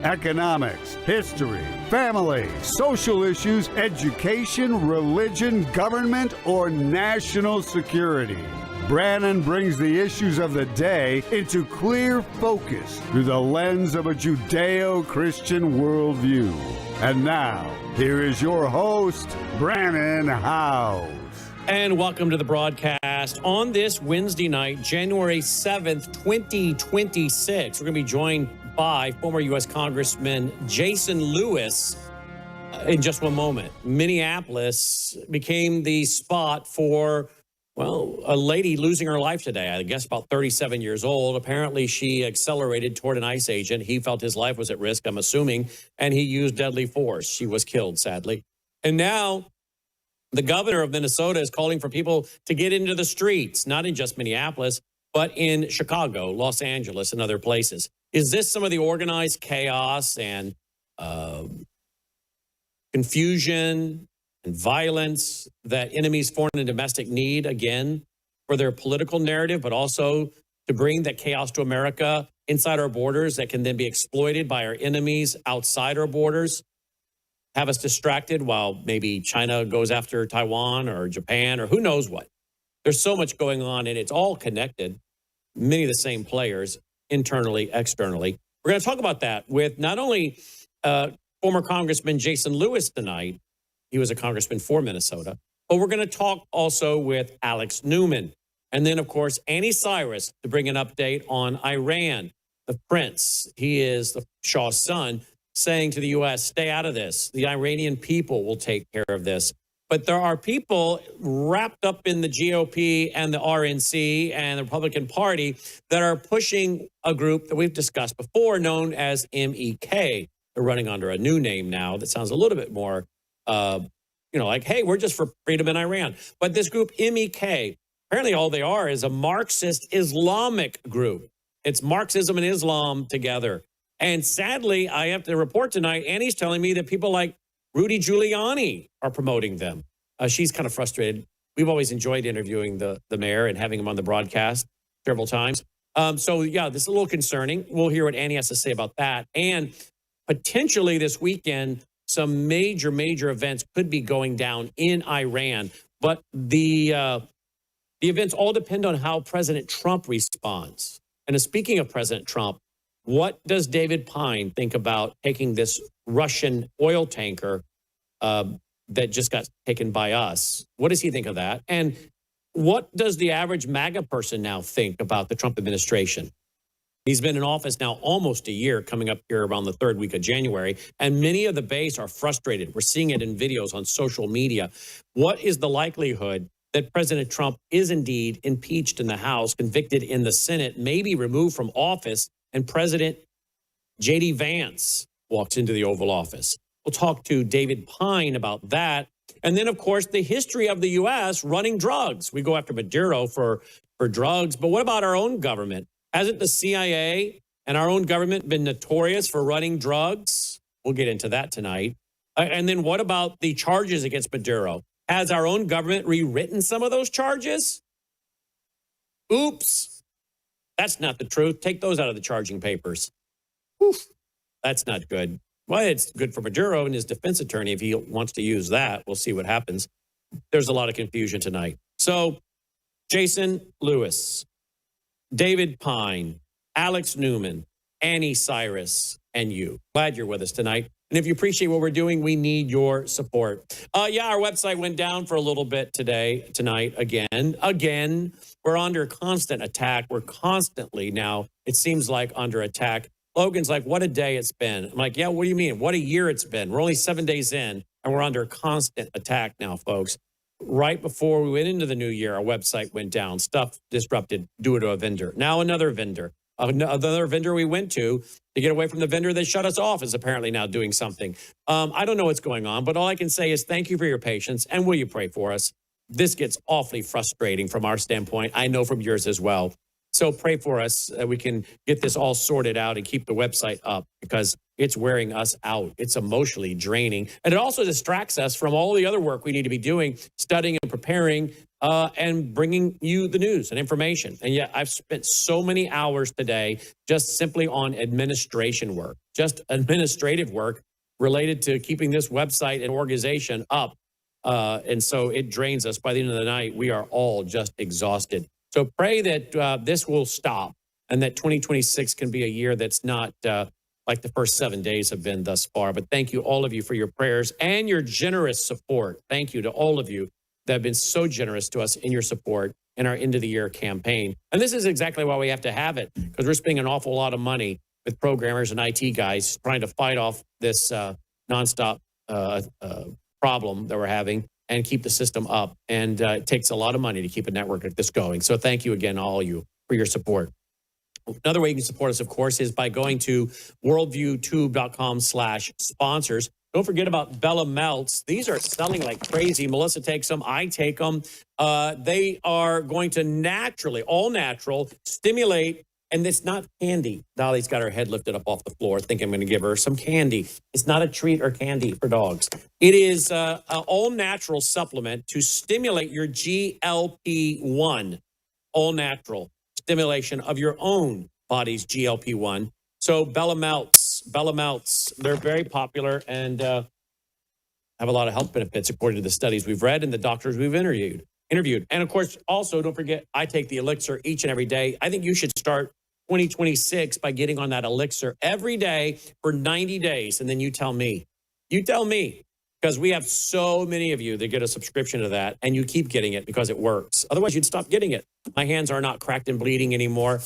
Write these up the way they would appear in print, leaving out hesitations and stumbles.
economics, history, family, social issues, education, religion, government, or national security. Brannon brings the issues of the day into clear focus through the lens of a Judeo-Christian worldview. And now, here is your host, Brannon Howse. And welcome to the broadcast on this Wednesday night, January 7th, 2026. We're going to be joined by former U.S. Congressman Jason Lewis in just one moment. Minneapolis became the spot for, well, a lady losing her life today, I guess about 37 years old. Apparently, she accelerated toward an ICE agent. He felt his life was at risk, I'm assuming, and he used deadly force. She was killed, sadly. And now the governor of Minnesota is calling for people to get into the streets, not in just Minneapolis, but in Chicago, Los Angeles, and other places. Is this some of the organized chaos and confusion and violence that enemies, foreign and domestic, need, again, for their political narrative, but also to bring that chaos to America inside our borders that can then be exploited by our enemies outside our borders? Have us distracted while maybe China goes after Taiwan or Japan or who knows what. There's so much going on, and it's all connected. Many of the same players, internally, externally. We're going to talk about that with not only former Congressman Jason Lewis tonight. He was a congressman for Minnesota. But we're going to talk also with Alex Newman. And then, of course, Anni Cyrus to bring an update on Iran. The prince, he is the Shah's son, saying to the U.S., stay out of this. The Iranian people will take care of this. But there are people wrapped up in the GOP and the RNC and the Republican Party that are pushing a group that we've discussed before known as MEK. They're running under a new name now that sounds a little bit more, like, hey, we're just for freedom in Iran. But this group, MEK, apparently all they are is a Marxist Islamic group. It's Marxism and Islam together. And sadly, I have to report tonight, Annie's telling me that people like Rudy Giuliani are promoting them. She's kind of frustrated. We've always enjoyed interviewing the mayor and having him on the broadcast several times. So, yeah, this is a little concerning. We'll hear what Annie has to say about that. And potentially this weekend, some major events could be going down in Iran. But the events all depend on how President Trump responds. And speaking of President Trump, what does David Pyne think about taking this Russian oil tanker that just got taken by us? What does he think of that? And what does the average MAGA person now think about the Trump administration? He's been in office now almost a year, coming up here around the third week of January, and many of the base are frustrated. We're seeing it in videos on social media. What is the likelihood that President Trump is indeed impeached in the House, convicted in the Senate, maybe removed from office, and President J.D. Vance walks into the Oval Office? We'll talk to David Pyne about that. And then, of course, the history of the U.S. running drugs. We go after Maduro for drugs, but what about our own government? Hasn't the CIA and our own government been notorious for running drugs? We'll get into that tonight. And then what about the charges against Maduro? Has our own government rewritten some of those charges? Oops. That's not the truth. Take those out of the charging papers. Oof. That's not good. Well, it's good for Maduro and his defense attorney if he wants to use that. We'll see what happens. There's a lot of confusion tonight. So, Jason Lewis, David Pyne, Alex Newman, Anni Cyrus, and you. Glad you're with us tonight. And if you appreciate what we're doing, we need your support. Our website went down for a little bit tonight, again. We're under constant attack. We're constantly now, it seems like, under attack. Logan's like, what a day it's been. I'm like, yeah, what do you mean? What a year it's been. We're only 7 days in, and we're under constant attack now, folks. Right before we went into the new year, our website went down. Stuff disrupted due to a vendor. Now another vendor. Another vendor we went to get away from the vendor that shut us off is apparently now doing something. I don't know what's going on, but all I can say is thank you for your patience, and will you pray for us? This gets awfully frustrating from our standpoint. I know from yours as well. So pray for us that we can get this all sorted out and keep the website up, because it's wearing us out. It's emotionally draining. And it also distracts us from all the other work we need to be doing, studying and preparing and bringing you the news and information. And yet I've spent so many hours today just simply on administration work, just administrative work related to keeping this website and organization up. And so it drains us. By the end of the night, we are all just exhausted. So pray that this will stop and that 2026 can be a year that's not like the first 7 days have been thus far. But thank you, all of you, for your prayers and your generous support. Thank you to all of you that have been so generous to us in your support in our end of the year campaign. And this is exactly why we have to have it, because we're spending an awful lot of money with programmers and IT guys trying to fight off this nonstop problem that we're having and keep the system up. And it takes a lot of money to keep a network like this going. So thank you again, all of you, for your support. Another way you can support us, of course, is by going to worldviewtube.com/sponsors. Don't forget about Bella Melts. These are selling like crazy. Melissa takes them. I take them. They are going to naturally, all natural, stimulate. And it's not candy. Dolly's got her head lifted up off the floor, thinking I'm going to give her some candy. It's not a treat or candy for dogs. It is an all-natural supplement to stimulate your GLP-1, all-natural stimulation of your own body's GLP-1. So Bella Melts, they're very popular and have a lot of health benefits according to the studies we've read and the doctors we've interviewed. And of course, also don't forget, I take the elixir each and every day. I think you should start 2026 by getting on that elixir every day for 90 days. And then you tell me, because we have so many of you that get a subscription to that and you keep getting it because it works. Otherwise, you'd stop getting it. My hands are not cracked and bleeding anymore.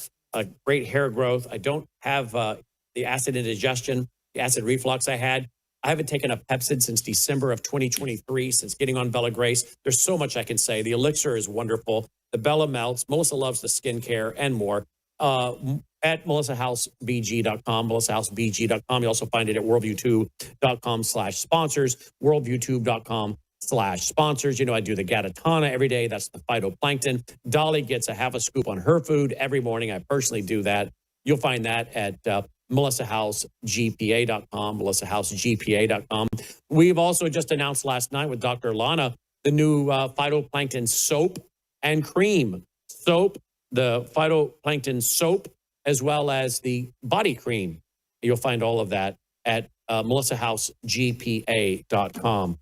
Great hair growth. I don't have the acid indigestion, the acid reflux I had. I haven't taken a Pepcid since December of 2023, since getting on Bella Grace. There's so much I can say. The elixir is wonderful. The Bella Melts. Melissa loves the skincare and more. At melissahousebg.com, melissahousebg.com. You also find it at worldviewtube.com/sponsors, worldviewtube.com/sponsors. You know, I do the Gatatana every day. That's the phytoplankton. Dolly gets a half a scoop on her food every morning. I personally do that. You'll find that at melissahousegpa.com, melissahousegpa.com. We've also just announced last night with Dr. Lana the new phytoplankton soap and cream. The phytoplankton soap, as well as the body cream. You'll find all of that at melissahousegpa.com.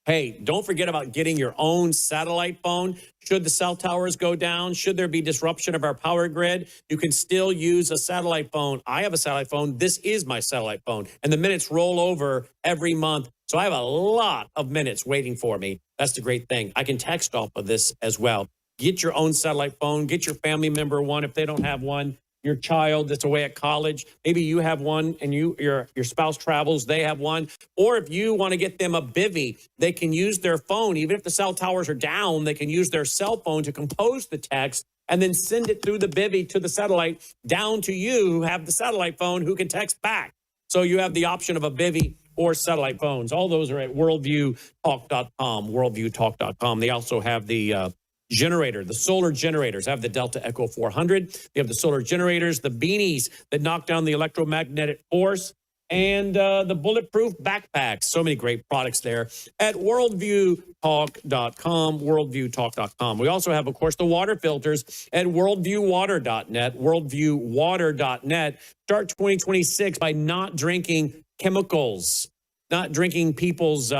Hey, don't forget about getting your own satellite phone. Should the cell towers go down, should there be disruption of our power grid, you can still use a satellite phone. I have a satellite phone. This is my satellite phone. And the minutes roll over every month. So I have a lot of minutes waiting for me. That's the great thing. I can text off of this as well. Get your own satellite phone. Get your family member one if they don't have one. Your child that's away at college, maybe you have one and your spouse travels, they have one. Or if you want to get them a bivvy, they can use their phone. Even if the cell towers are down, they can use their cell phone to compose the text and then send it through the bivvy to the satellite down to you who have the satellite phone who can text back. So you have the option of a bivvy or satellite phones. All those are at worldviewtalk.com, worldviewtalk.com. They also have the generator, the solar generators. I have the Delta Echo 400. They have the solar generators, the beanies that knock down the electromagnetic force, and the bulletproof backpacks. So many great products there at worldviewtalk.com, worldviewtalk.com. We also have, of course, the water filters at worldviewwater.net, worldviewwater.net. Start 2026 by not drinking chemicals, not drinking people's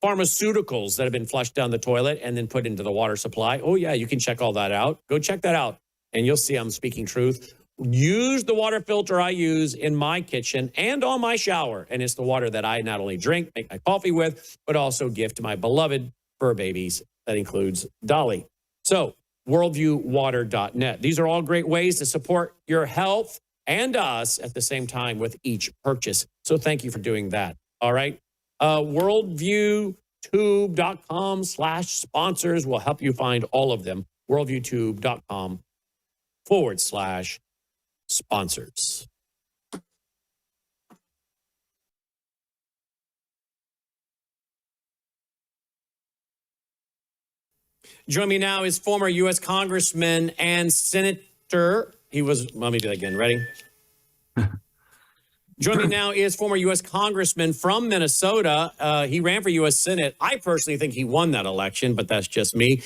pharmaceuticals that have been flushed down the toilet and then put into the water supply. Oh, yeah, you can check all that out. Go check that out, and you'll see I'm speaking truth. Use the water filter I use in my kitchen and on my shower, and it's the water that I not only drink, make my coffee with, but also give to my beloved fur babies. That includes Dolly. So, worldviewwater.net. These are all great ways to support your health and us at the same time with each purchase. So thank you for doing that. All right. Worldviewtube.com/sponsors will help you find all of them. Worldviewtube.com/sponsors. Join me now is former U.S. Congressman and Senator. Let me do that again. Ready? Joining me now is former U.S. Congressman from Minnesota. He ran for U.S. Senate. I personally think he won that election, but that's just me.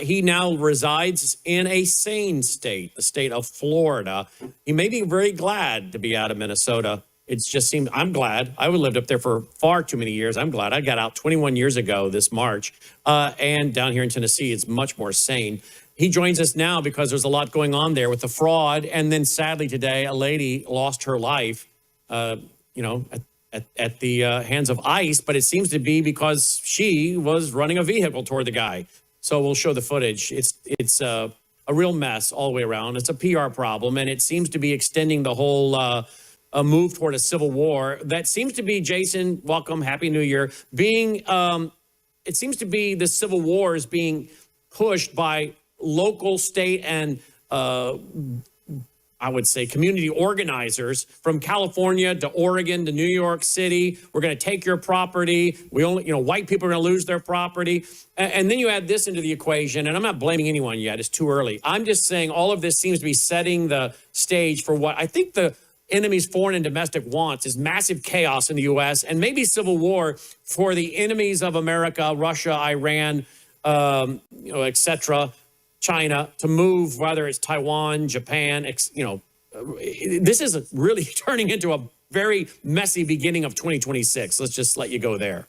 He now resides in a sane state, the state of Florida. He may be very glad to be out of Minnesota. It just seems, I'm glad. I lived up there for far too many years. I'm glad I got out 21 years ago this March. And down here in Tennessee, it's much more sane. He joins us now because there's a lot going on there with the fraud. And then sadly today, a lady lost her life. At the hands of ICE, but it seems to be because she was running a vehicle toward the guy. So we'll show the footage. It's a real mess all the way around. It's a PR problem, and it seems to be extending the whole a move toward a civil war. That seems to be, Jason, welcome, Happy New Year, it seems to be the civil war is being pushed by local, state, and I would say community organizers from California to Oregon to New York City. We're going to take your property. We only, white people are going to lose their property. And then you add this into the equation, and I'm not blaming anyone yet. It's too early. I'm just saying all of this seems to be setting the stage for what I think the enemy's foreign and domestic wants is massive chaos in the U.S. and maybe civil war for the enemies of America, Russia, Iran, et cetera, China, to move, whether it's Taiwan, Japan, this is really turning into a very messy beginning of 2026. Let's just let you go there.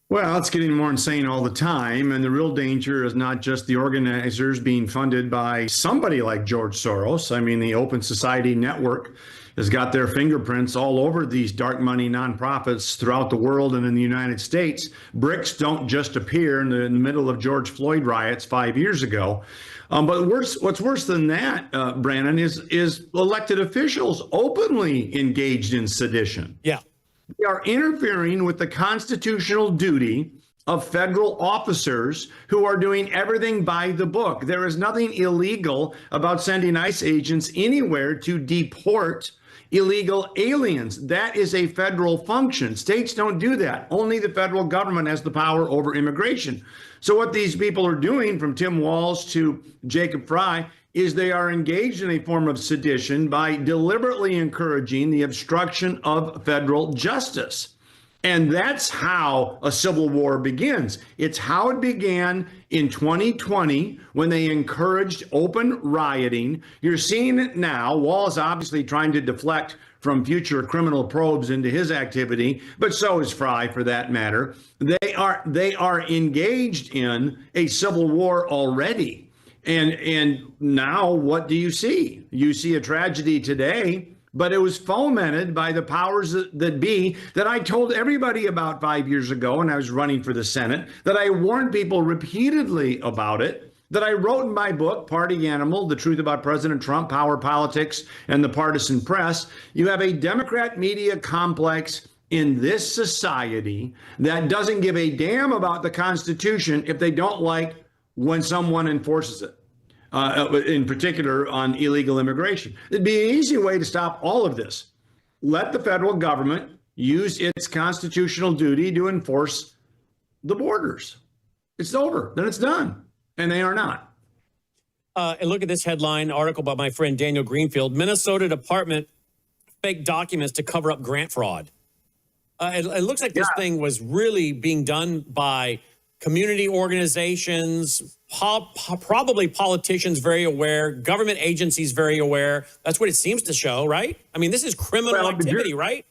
Well, it's getting more insane all the time. And the real danger is not just the organizers being funded by somebody like George Soros. I mean, the Open Society Network has got their fingerprints all over these dark money nonprofits throughout the world and in the United States. Bricks don't just appear in the middle of George Floyd riots 5 years ago. But what's worse than that, Brannon, is elected officials openly engaged in sedition. Yeah. They are interfering with the constitutional duty of federal officers who are doing everything by the book. There is nothing illegal about sending ICE agents anywhere to deport illegal aliens. That is a federal function. States don't do that. Only the federal government has the power over immigration. So what these people are doing, from Tim Walz to Jacob Fry, is they are engaged in a form of sedition by deliberately encouraging the obstruction of federal justice. And that's how a civil war begins. It's how it began in 2020 when they encouraged open rioting. You're seeing it now. Walz obviously trying to deflect from future criminal probes into his activity, but so is Fry for that matter. They are engaged in a civil war already. And now what do you see? You see a tragedy today, but it was fomented by the powers that be that I told everybody about 5 years ago when I was running for the Senate, that I warned people repeatedly about it, that I wrote in my book, Party Animal, The Truth About President Trump, Power Politics, and the Partisan Press. You have a Democrat media complex in this society that doesn't give a damn about the Constitution if they don't like when someone enforces it. In particular on illegal immigration. It'd be an easy way to stop all of this. Let the federal government use its constitutional duty to enforce the borders. It's over, then it's done. And they are not. And look at this headline article by my friend Daniel Greenfield. Minnesota Department faked documents to cover up grant fraud. It looks like this thing was really being done by community organizations, probably politicians very aware, government agencies very aware. That's what it seems to show, right? I mean, this is criminal activity, right?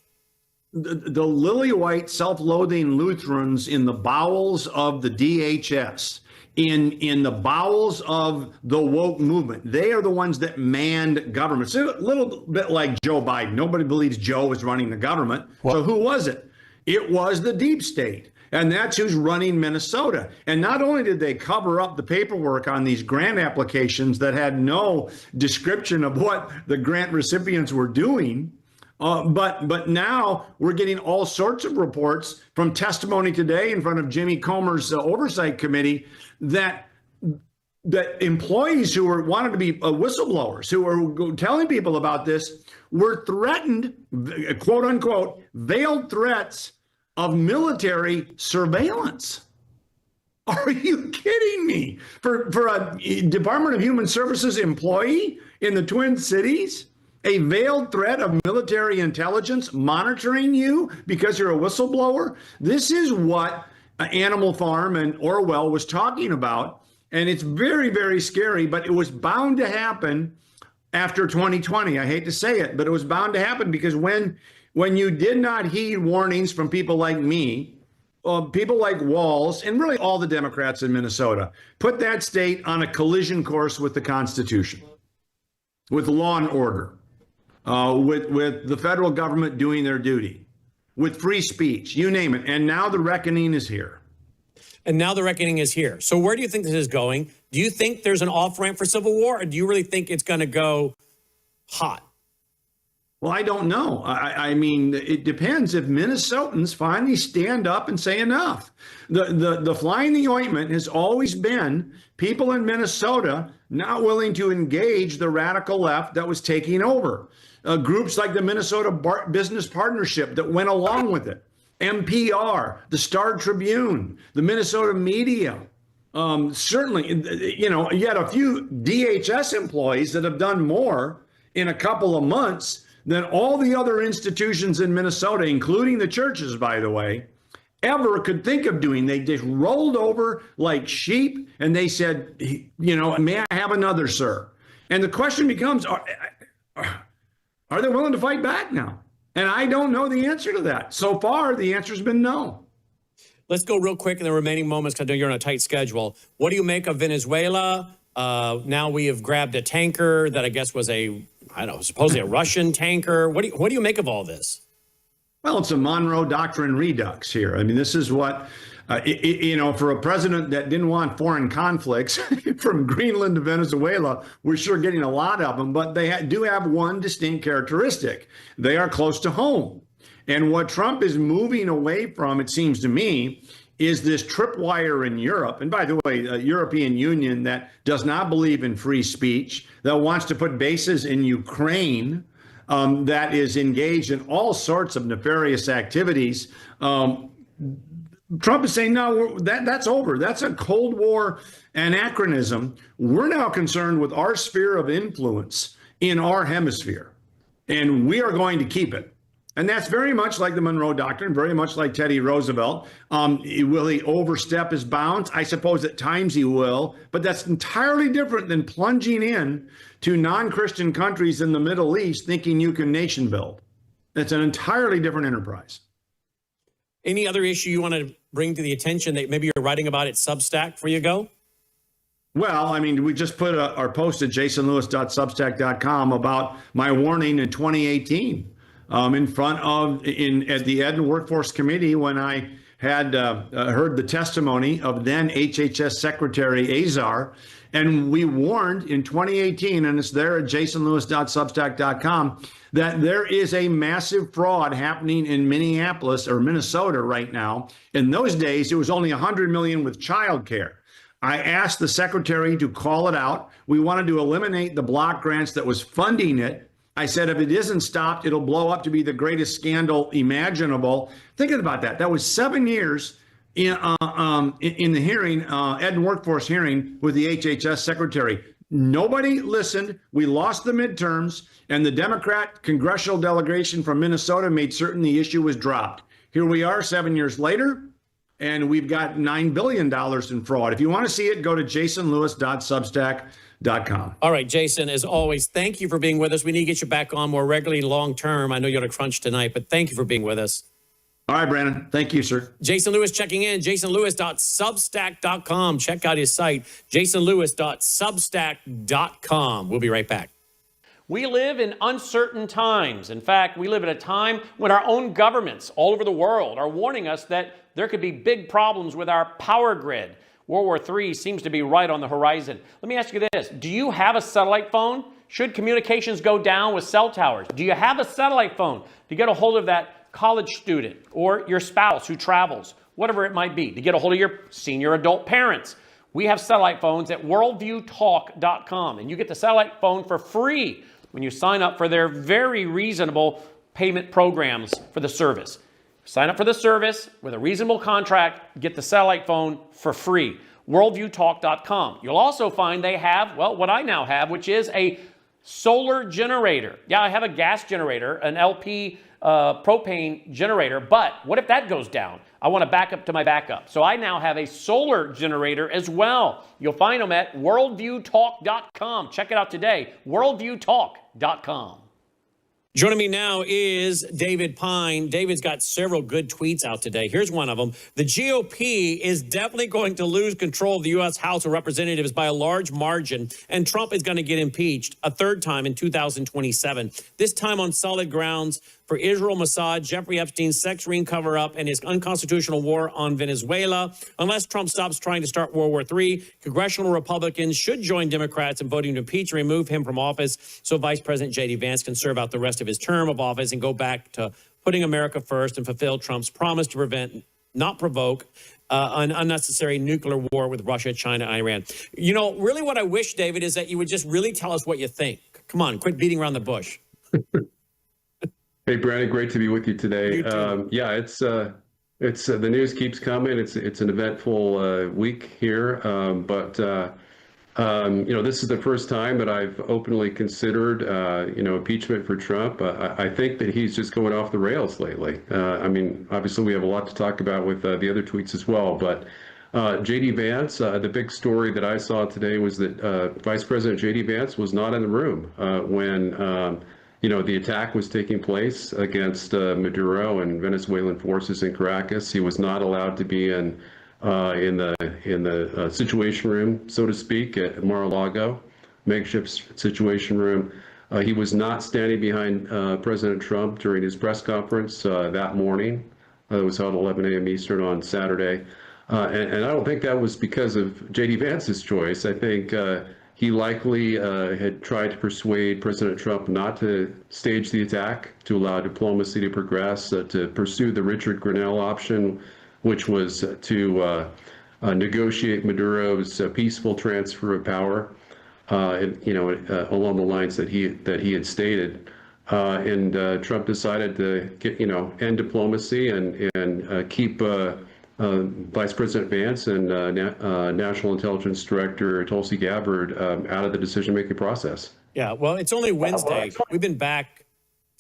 The lily white, self-loathing Lutherans in the bowels of the DHS, in the bowels of the woke movement, they are the ones that manned government. It's a little bit like Joe Biden. Nobody believes Joe was running the government. Well, so who was it? It was the deep state. And that's who's running Minnesota. And not only did they cover up the paperwork on these grant applications that had no description of what the grant recipients were doing, but now we're getting all sorts of reports from testimony today in front of Jimmy Comer's oversight committee that employees who wanted to be whistleblowers, who were telling people about this, were threatened, quote unquote, veiled threats of military surveillance. Are you kidding me? For a Department of Human Services employee in the Twin Cities A veiled threat of military intelligence monitoring you because you're a whistleblower? This is what Animal Farm and Orwell was talking about. And it's very, very scary, but it was bound to happen after 2020. I hate to say it, but it was bound to happen because when you did not heed warnings from people like me, people like Walz, and really all the Democrats in Minnesota, put that state on a collision course with the Constitution, with law and order, with the federal government doing their duty, with free speech, you name it. And now the reckoning is here. And now the reckoning is here. So where do you think this is going? Do you think there's an off-ramp for civil war, or do you really think it's going to go hot? Well, I don't know. I mean, it depends if Minnesotans finally stand up and say enough. The fly in the ointment has always been people in Minnesota not willing to engage the radical left that was taking over. Groups like the Minnesota Business Partnership that went along with it. NPR, the Star Tribune, the Minnesota media. Certainly, you had a few DHS employees that have done more in a couple of months than all the other institutions in Minnesota, including the churches, by the way, ever could think of doing. They just rolled over like sheep and they said, may I have another, sir? And the question becomes, are they willing to fight back now? And I don't know the answer to that. So far, the answer's been no. Let's go real quick in the remaining moments because I know you're on a tight schedule. What do you make of Venezuela? Now we have grabbed a tanker that I guess was supposedly a Russian tanker. What do you make of all this? Well, it's a Monroe Doctrine redux here. I mean, this is what, for a president that didn't want foreign conflicts from Greenland to Venezuela, we're sure getting a lot of them, but they do have one distinct characteristic. They are close to home. And what Trump is moving away from, it seems to me, is this tripwire in Europe. And by the way, a European Union that does not believe in free speech, that wants to put bases in Ukraine, that is engaged in all sorts of nefarious activities. Trump is saying, no, that's over. That's a Cold War anachronism. We're now concerned with our sphere of influence in our hemisphere, and we are going to keep it. And that's very much like the Monroe Doctrine, very much like Teddy Roosevelt. Will he overstep his bounds? I suppose at times he will, but that's entirely different than plunging in to non-Christian countries in the Middle East thinking you can nation build. It's an entirely different enterprise. Any other issue you want to bring to the attention that maybe you're writing about at Substack before you go? Well, I mean, we just put our post at jasonlewis.substack.com about my warning in 2018. At the Ed and Workforce Committee when I had heard the testimony of then HHS Secretary Azar, and we warned in 2018, and it's there at jasonlewis.substack.com, that there is a massive fraud happening in Minneapolis or Minnesota right now. In those days, it was only $100 million with childcare. I asked the secretary to call it out. We wanted to eliminate the block grants that was funding it. I said, if it isn't stopped, it'll blow up to be the greatest scandal imaginable. Thinking about that, that was 7 years in the hearing, Ed and Workforce hearing with the HHS secretary. Nobody listened. We lost the midterms, and the Democrat congressional delegation from Minnesota made certain the issue was dropped. Here we are 7 years later, and we've got $9 billion in fraud. If you want to see it, go to jasonlewis.substack.com. All right, Jason, as always, thank you for being with us. We need to get you back on more regularly long term. I know you're on a crunch tonight, but thank you for being with us. All right, Brannon. Thank you, sir. Jason Lewis checking in, jasonlewis.substack.com. Check out his site, jasonlewis.substack.com. We'll be right back. We live in uncertain times. In fact, we live at a time when our own governments all over the world are warning us that there could be big problems with our power grid. World War III seems to be right on the horizon. Let me ask you this. Do you have a satellite phone? Should communications go down with cell towers? Do you have a satellite phone to get a hold of that college student or your spouse who travels, whatever it might be, to get a hold of your senior adult parents? We have satellite phones at worldviewtalk.com, and you get the satellite phone for free when you sign up for their very reasonable payment programs for the service. Sign up for the service with a reasonable contract, get the satellite phone for free. Worldviewtalk.com. You'll also find they have, well, what I now have, which is a solar generator. Yeah, I have a gas generator, an LP propane generator, but what if that goes down? I want to back up to my backup. So I now have a solar generator as well. You'll find them at worldviewtalk.com. Check it out today, worldviewtalk.com. Joining me now is David Pyne. David's got several good tweets out today. Here's one of them. The GOP is definitely going to lose control of the U.S. House of Representatives by a large margin, and Trump is going to get impeached a third time in 2027, this time on solid grounds for Israel, Mossad, Jeffrey Epstein's sex ring cover-up, and his unconstitutional war on Venezuela. Unless Trump stops trying to start World War III, congressional Republicans should join Democrats in voting to impeach and remove him from office so Vice President J.D. Vance can serve out the rest of his term of office and go back to putting America first and fulfill Trump's promise to prevent, not provoke, an unnecessary nuclear war with Russia, China, Iran. You know, really what I wish, David, is that you would just really tell us what you think. Come on, quit beating around the bush. Hey, Brannon, great to be with you today. Yeah, it's the news keeps coming. It's an eventful week here, but you know, this is the first time that I've openly considered you know, impeachment for Trump. I think that he's just going off the rails lately. I mean, obviously we have a lot to talk about with the other tweets as well, but J.D. Vance, the big story that I saw today was that Vice President J.D. Vance was not in the room when you know, the attack was taking place against Maduro and Venezuelan forces in Caracas. He was not allowed to be in the Situation Room, so to speak, at Mar-a-Lago, makeshift Situation Room. He was not standing behind President Trump during his press conference that morning. It was held at 11 a.m. Eastern on Saturday. And I don't think that was because of J.D. Vance's choice. I think he likely had tried to persuade President Trump not to stage the attack, to allow diplomacy to progress, to pursue the Richard Grenell option, which was to negotiate Maduro's peaceful transfer of power, you know, along the lines that he had stated. And Trump decided to end diplomacy and keep Vice President Vance and National Intelligence Director Tulsi Gabbard out of the decision-making process. Yeah, well, it's only Wednesday. We've been back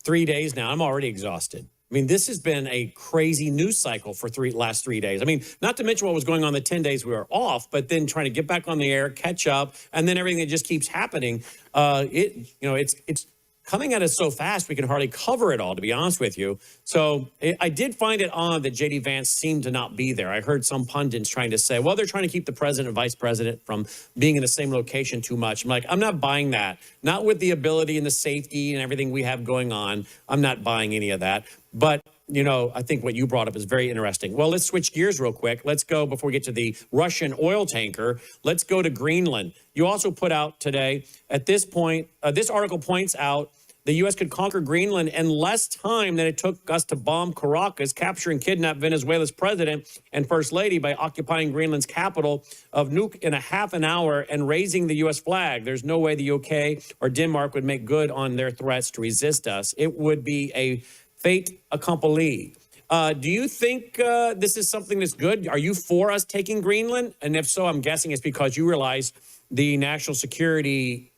3 days now. I'm already exhausted. I mean, this has been a crazy news cycle for last 3 days. I mean, not to mention what was going on the 10 days we were off, but then trying to get back on the air, catch up, and then everything that just keeps happening. It's coming at us so fast, we can hardly cover it all, to be honest with you. So I did find it odd that J.D. Vance seemed to not be there. I heard some pundits trying to say, well, they're trying to keep the president and vice president from being in the same location too much. I'm like, I'm not buying that. Not with the ability and the safety and everything we have going on. I'm not buying any of that. But, you know, I think what you brought up is very interesting. Well, let's switch gears real quick. Let's go, before we get to the Russian oil tanker, let's go to Greenland. You also put out today, at this point, this article points out the U.S. could conquer Greenland in less time than it took us to bomb Caracas, capture and kidnap Venezuela's president and first lady by occupying Greenland's capital of Nuuk in a half an hour and raising the U.S. flag. There's no way the UK or Denmark would make good on their threats to resist us. It would be a fait accompli. Do you think this is something that's good? Are you for us taking Greenland? And if so, I'm guessing it's because you realize the national security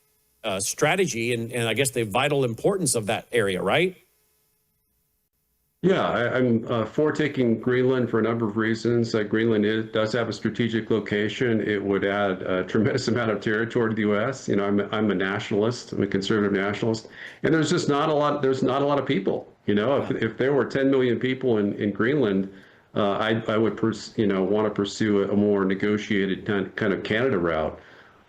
strategy and I guess the vital importance of that area, right? Yeah, I'm for taking Greenland for a number of reasons. Greenland does have a strategic location. It would add a tremendous amount of territory to the U.S. You know, I'm a nationalist. I'm a conservative nationalist, and there's just not a lot. There's not a lot of people. You know, if there were 10 million people in Greenland, I would want to pursue a more negotiated kind of Canada route.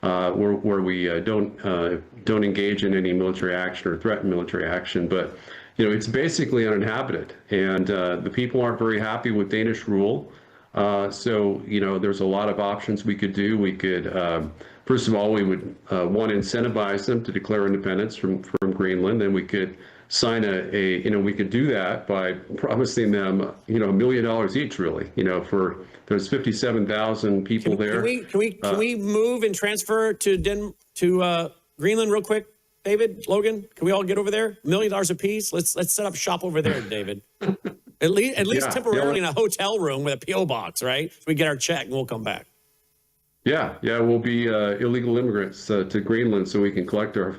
Where we don't engage in any military action or threaten military action, but you know, it's basically uninhabited, and the people aren't very happy with Danish rule. So you know, there's a lot of options we could do. We could, first of all, we would want to incentivize them to declare independence from Greenland. Then we could sign we could do that by promising them, you know, $1 million each, really, you know, for there's 57,000 people there. Can we move and transfer to Greenland real quick, David, Logan? Can we all get over there? $1 million apiece. Let's set up shop over there, David. At least temporarily in a hotel room with a PO box, right? So we get our check and we'll come back. Yeah, we'll be illegal immigrants to Greenland so we can collect our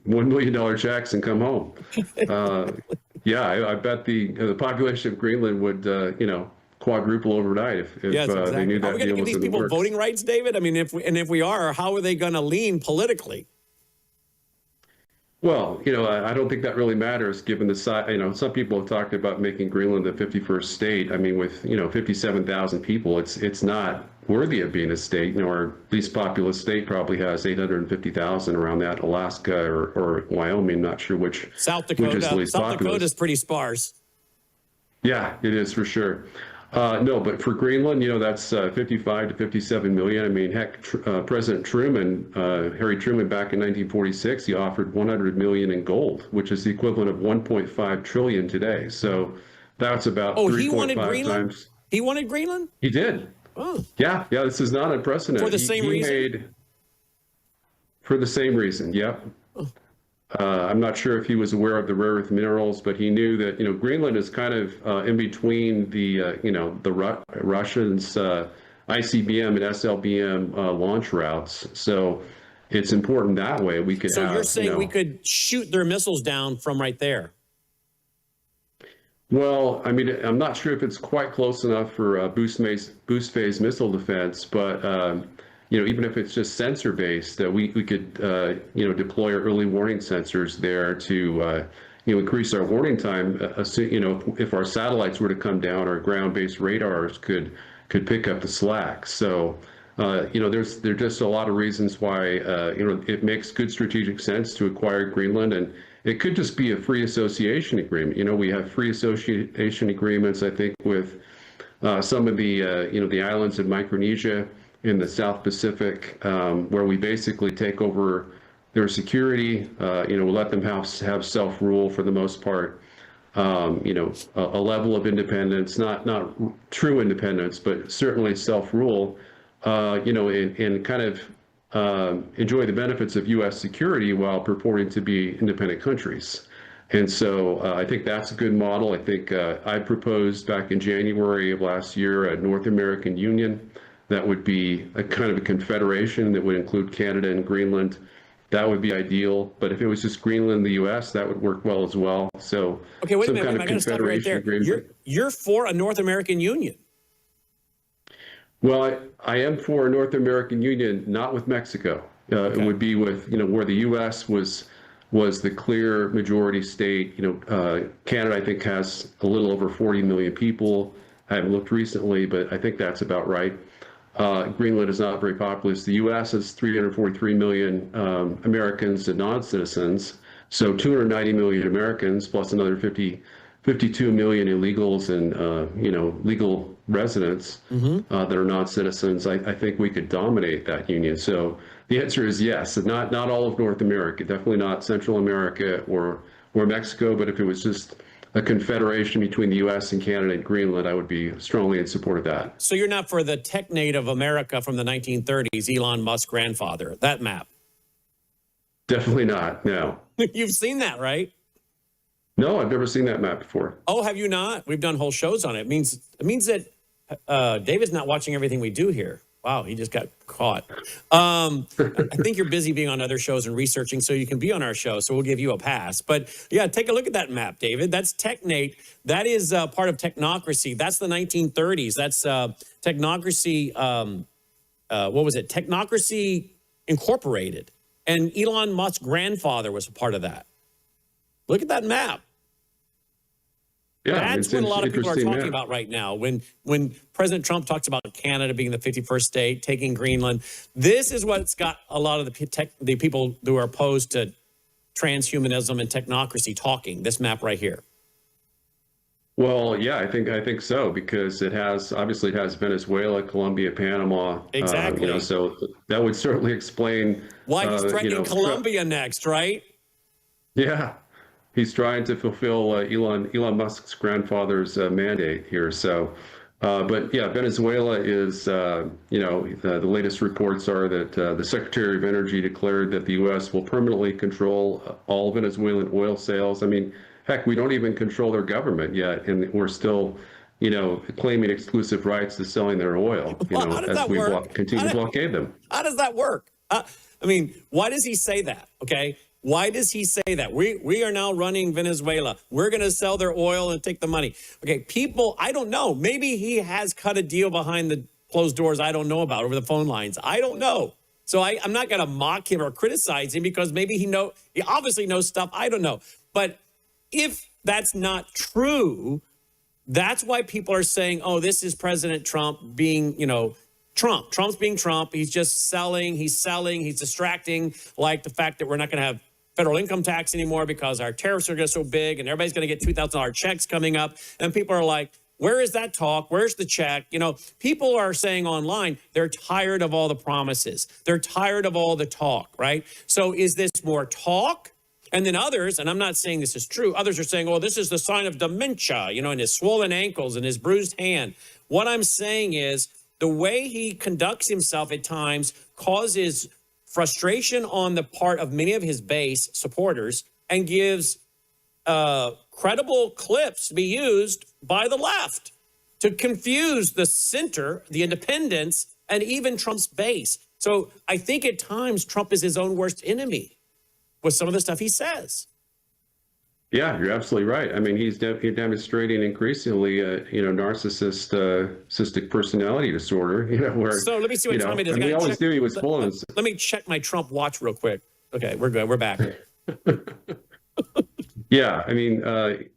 $1 million checks and come home. Yeah, I bet the population of Greenland would, quadruple overnight if Yes, exactly. they knew that Are we going to deal give was these in the people works. voting rights, David? I mean, if we are, how are they going to lean politically? Well, I don't think that really matters given the size. Some people have talked about making Greenland the 51st state. I mean, with 57,000 people, it's not worthy of being a state. Our least populous state probably has 850,000 around that. Alaska or Wyoming, not sure which. South Dakota. Which is the least South populous. Dakota is pretty sparse. Yeah, it is for sure. No, but for Greenland, that's 55 to 57 million. I mean, heck, President Truman, Harry Truman, back in 1946, he offered 100 million in gold, which is the equivalent of 1.5 trillion today. So that's about 3.5 times. He wanted Greenland? He did. Oh. Yeah, this is not unprecedented. For the same reason? For the same reason, yep. I'm not sure if he was aware of the rare earth minerals, but he knew that Greenland is kind of in between the Russians' ICBM and SLBM launch routes. So it's important that way. We could. So you're saying we could shoot their missiles down from right there? Well, I mean, I'm not sure if it's quite close enough for boost phase missile defense, but even if it's just sensor based, we could deploy our early warning sensors there to increase our warning time. If our satellites were to come down, our ground based radars could pick up the slack. So there's just a lot of reasons why it makes good strategic sense to acquire Greenland, and it could just be a free association agreement. We have free association agreements, I think, with some of the the islands of Micronesia in the South Pacific, where we basically take over their security, let them have self-rule for the most part, a level of independence, not true independence, but certainly self-rule, and kind of enjoy the benefits of U.S. security while purporting to be independent countries. And so I think that's a good model. I think I proposed back in January of last year a North American Union. That would be a kind of a confederation that would include Canada and Greenland. That would be ideal. But if it was just Greenland and the U.S., that would work well as well. So, okay, wait a minute. I got to stop you right there. You're for a North American Union. Well, I am for a North American Union, not with Mexico. Okay. It would be with where the U.S. was the clear majority state. Canada, I think, has a little over 40 million people. I haven't looked recently, but I think that's about right. Greenland is not very populous. The U.S. has 343 million Americans and non-citizens, so 290 million Americans plus another 52 million illegals and legal residents that are non-citizens. I think we could dominate that union. So the answer is yes. Not all of North America, definitely not Central America or Mexico, but if it was just a confederation between the U.S. and Canada and Greenland, I would be strongly in support of that. So you're not for the technate of America from the 1930s, Elon Musk's grandfather, that map? Definitely not, no. You've seen that, right? No, I've never seen that map before. Oh, have you not? We've done whole shows on it. It means that David's not watching everything we do here. Wow, he just got caught. I think you're busy being on other shows and researching, so you can be on our show, so we'll give you a pass. But yeah, take a look at that map, David. That's technate. That is part of technocracy. That's the 1930s. That's technocracy. What was it? Technocracy Incorporated. And Elon Musk's grandfather was a part of that. Look at that map. Yeah, that's what a lot of people are talking about right now. When President Trump talks about Canada being the 51st state, taking Greenland, this is what's got a lot of the people who are opposed to transhumanism and technocracy talking. This map right here. Well, yeah, I think so, because it has Venezuela, Colombia, Panama. Exactly. So that would certainly explain why he's threatening Colombia next, right? Yeah. He's trying to fulfill Elon Musk's grandfather's mandate here. So, but yeah, Venezuela is, the latest reports are that the Secretary of Energy declared that the U.S. will permanently control all Venezuelan oil sales. I mean, heck, we don't even control their government yet, and we're still, claiming exclusive rights to selling their oil, as we continue to blockade them. How does that work? I mean, why does he say that? Okay. Why does he say that? We are now running Venezuela. We're going to sell their oil and take the money. Okay, people, I don't know. Maybe he has cut a deal behind the closed doors I don't know about over the phone lines. I don't know. So I'm not going to mock him or criticize him because maybe he obviously knows stuff I don't know. But if that's not true, that's why people are saying, oh, this is President Trump being, Trump. Trump's being Trump. He's just selling. He's distracting, like the fact that we're not going to have federal income tax anymore because our tariffs are so big and everybody's going to get $2,000 checks coming up. And people are like, where is that talk? Where's the check? People are saying online, they're tired of all the promises. They're tired of all the talk, right? So is this more talk? And then others, and I'm not saying this is true, others are saying, oh, this is the sign of dementia, and his swollen ankles and his bruised hand. What I'm saying is the way he conducts himself at times causes frustration on the part of many of his base supporters and gives credible clips to be used by the left to confuse the center, the independents, and even Trump's base. So I think at times Trump is his own worst enemy with some of the stuff he says. Yeah, you're absolutely right. I mean, he's demonstrating increasingly, narcissistic personality disorder. Where. So let me see what Tommy does. And we always knew he was full of. Let me check my Trump watch real quick. Okay, we're good. We're back. Yeah, I mean,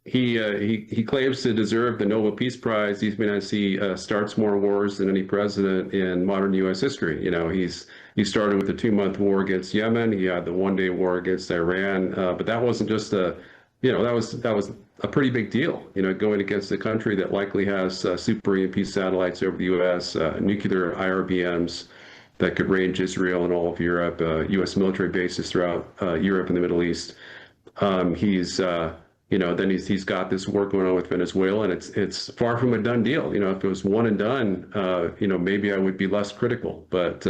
he claims to deserve the Nobel Peace Prize. He starts more wars than any president in modern U.S. history. He started with the 2-month war against Yemen. He had the 1-day war against Iran. But that wasn't just that was a pretty big deal. Going against a country that likely has super EMP satellites over the U.S., nuclear IRBMs that could range Israel and all of Europe, U.S. military bases throughout Europe and the Middle East. He's got this war going on with Venezuela, and it's far from a done deal. If it was one and done, maybe I would be less critical. But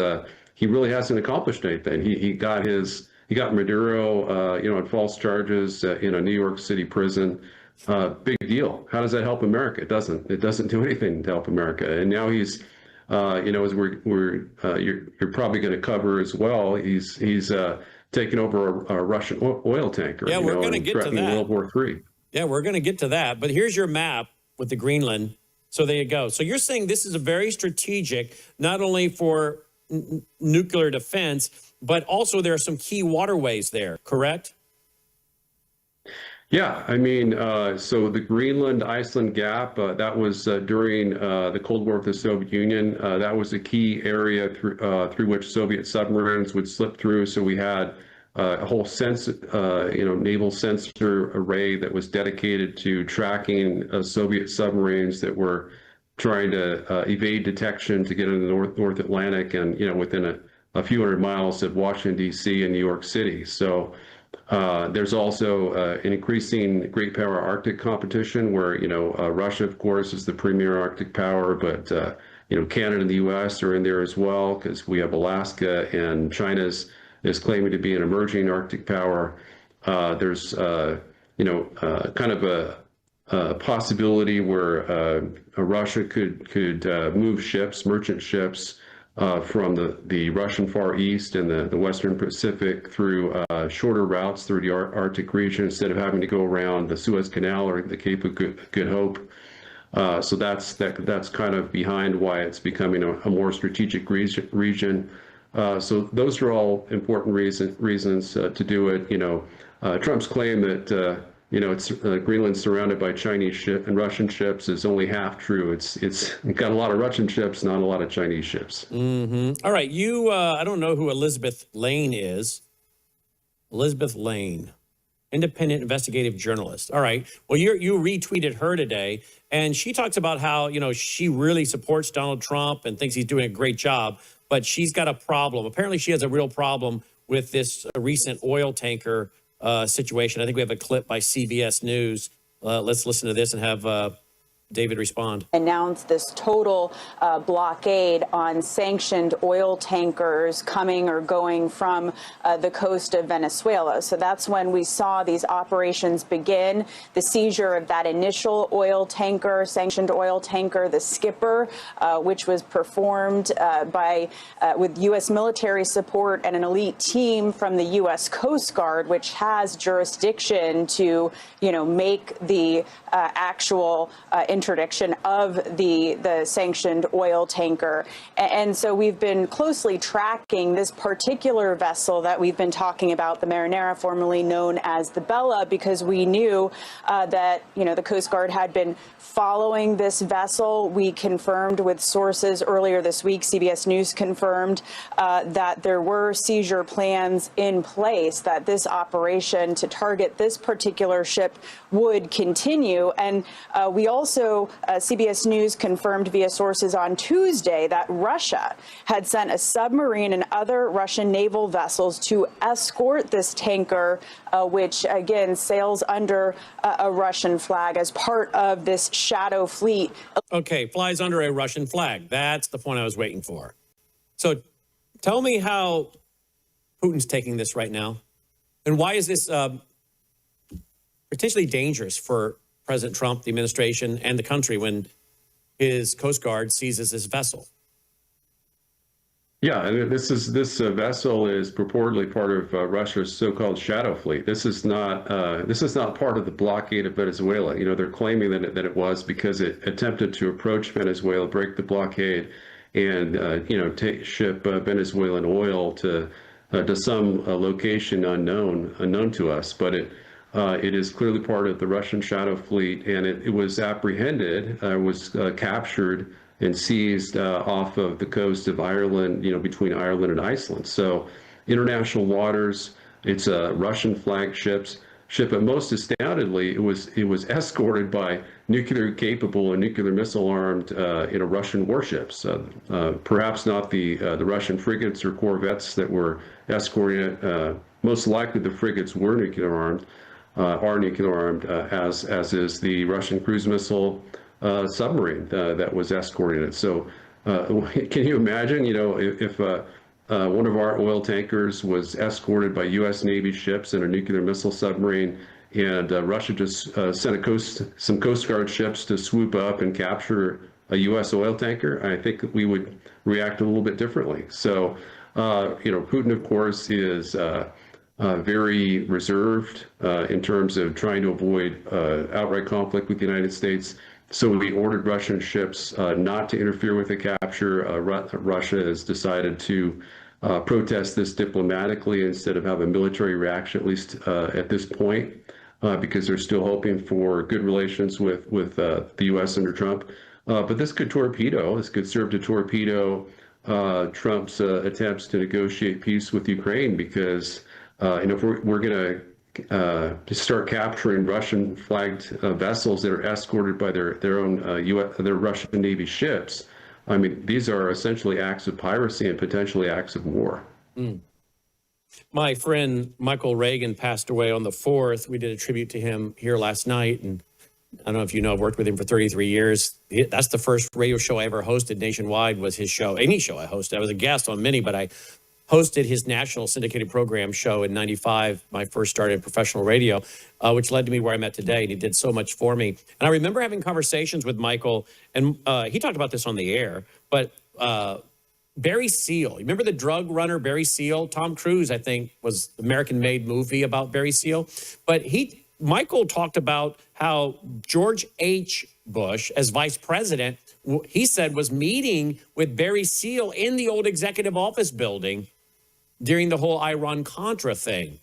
he really hasn't accomplished anything. He got Maduro, on false charges in a New York City prison. Big deal. How does that help America? It doesn't. It doesn't do anything to help America. And now he's, as you're probably going to cover as well. He's taking over a Russian oil tanker. Yeah, we're going to get to that. World War III. Yeah, we're going to get to that. But here's your map with the Greenland. So there you go. So you're saying this is a very strategic, not only for nuclear defense, but also there are some key waterways there, correct? Yeah, I mean, so the Greenland-Iceland gap, that was during the Cold War with the Soviet Union. That was a key area through which Soviet submarines would slip through. So we had a whole naval sensor array that was dedicated to tracking Soviet submarines that were trying to evade detection to get into the North Atlantic and, within a few hundred miles of Washington, D.C. and New York City. So there's also an increasing great power Arctic competition where, Russia, of course, is the premier Arctic power, but, Canada and the U.S. are in there as well because we have Alaska, and China is claiming to be an emerging Arctic power. There's, kind of a possibility where Russia could move ships, merchant ships, from the Russian Far East and the Western Pacific through shorter routes through the Arctic region instead of having to go around the Suez Canal or the Cape of Good Hope. So that's kind of behind why it's becoming a more strategic region. So those are all important reasons to do it. Trump's claim that it's Greenland surrounded by Chinese ship and Russian ships is only half true. It's got a lot of Russian ships, not a lot of Chinese ships. Mm-hmm. All right, I don't know who Elizabeth Lane is. Elizabeth Lane, independent investigative journalist. All right, well, you retweeted her today, and she talks about how she really supports Donald Trump and thinks he's doing a great job, but she's got a problem. Apparently, she has a real problem with this recent oil tanker situation. I think we have a clip by CBS News. Let's listen to this and have David, respond. Announced this total blockade on sanctioned oil tankers coming or going from the coast of Venezuela. So that's when we saw these operations begin. The seizure of that initial oil tanker, sanctioned oil tanker, the Skipper, which was performed with U.S. military support and an elite team from the U.S. Coast Guard, which has jurisdiction to, make the actual interdiction of the sanctioned oil tanker. And so we've been closely tracking this particular vessel that we've been talking about, the Marinera, formerly known as the Bella, because we knew that, the Coast Guard had been following this vessel. We confirmed with sources earlier this week, CBS News confirmed that there were seizure plans in place, that this operation to target this particular ship would continue. And we also, CBS News confirmed via sources on Tuesday that Russia had sent a submarine and other Russian naval vessels to escort this tanker, which again sails under a Russian flag as part of this shadow fleet. Okay, flies under a Russian flag. That's the point I was waiting for. So tell me how Putin's taking this right now, and why is this potentially dangerous for President Trump, the administration, and the country when his Coast Guard seizes this vessel? Yeah, and this vessel is purportedly part of Russia's so-called shadow fleet. This is not part of the blockade of Venezuela. They're claiming that it was because it attempted to approach Venezuela, break the blockade, and ship Venezuelan oil to some location unknown to us. But it is clearly part of the Russian shadow fleet, and it was apprehended, was captured and seized off of the coast of Ireland, between Ireland and Iceland. So international waters, it's a Russian flagged ship, but most astoundingly, it was escorted by nuclear capable and nuclear missile armed Russian warships. Perhaps not the Russian frigates or corvettes that were escorting it. Most likely the frigates were nuclear armed, as is the Russian cruise missile submarine that was escorting it. So can you imagine, if one of our oil tankers was escorted by U.S. Navy ships and a nuclear missile submarine, and Russia just sent some Coast Guard ships to swoop up and capture a U.S. oil tanker? I think we would react a little bit differently. So, Putin, of course, is very reserved in terms of trying to avoid outright conflict with the United States. So we ordered Russian ships not to interfere with the capture. Russia has decided to protest this diplomatically instead of have a military reaction, at least at this point, because they're still hoping for good relations with the U.S. under Trump. But this could serve to torpedo Trump's attempts to negotiate peace with Ukraine, because if we're going to start capturing Russian flagged vessels that are escorted by their Russian Navy ships, I mean, these are essentially acts of piracy and potentially acts of war. Mm. My friend Michael Reagan passed away on the 4th. We did a tribute to him here last night. And I don't know if you know, I've worked with him for 33 years. That's the first radio show I ever hosted nationwide, was his show. Any show I hosted. I was a guest on many, but I hosted his national syndicated program show in 95, my first start in professional radio, which led to me where I'm at today. And he did so much for me. And I remember having conversations with Michael, and he talked about this on the air, but Barry Seal, you remember the drug runner Barry Seal? Tom Cruise, I think, was the American-made movie about Barry Seal. But Michael talked about how George H. Bush, as vice president, he said was meeting with Barry Seal in the old executive office building during the whole Iran-Contra thing.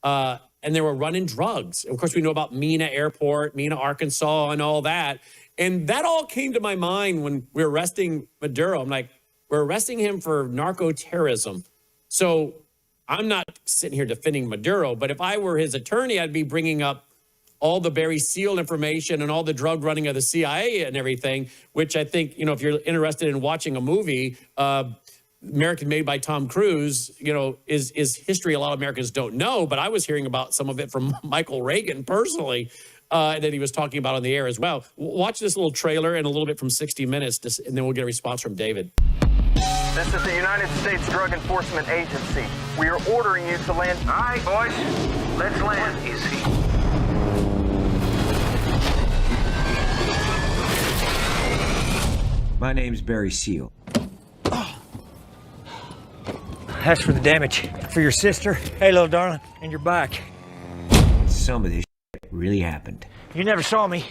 And they were running drugs. Of course, we know about Mena Airport, Mena, Arkansas, and all that. And that all came to my mind when we were arresting Maduro. I'm like, we're arresting him for narco-terrorism. So I'm not sitting here defending Maduro, but if I were his attorney, I'd be bringing up all the Barry Seal information and all the drug running of the CIA and everything, which I think, if you're interested in watching a movie, American made by Tom Cruise, is history a lot of Americans don't know, but I was hearing about some of it from Michael Reagan personally. that he was talking about on the air as well. Watch this little trailer and a little bit from 60 Minutes, and then we'll get a response from David. This is the United States Drug Enforcement Agency. We are ordering you to land. All right, boys, let's land. Easy. My name's Barry Seal. That's for the damage. For your sister, hey, little darling, and your back. Some of this really happened. You never saw me.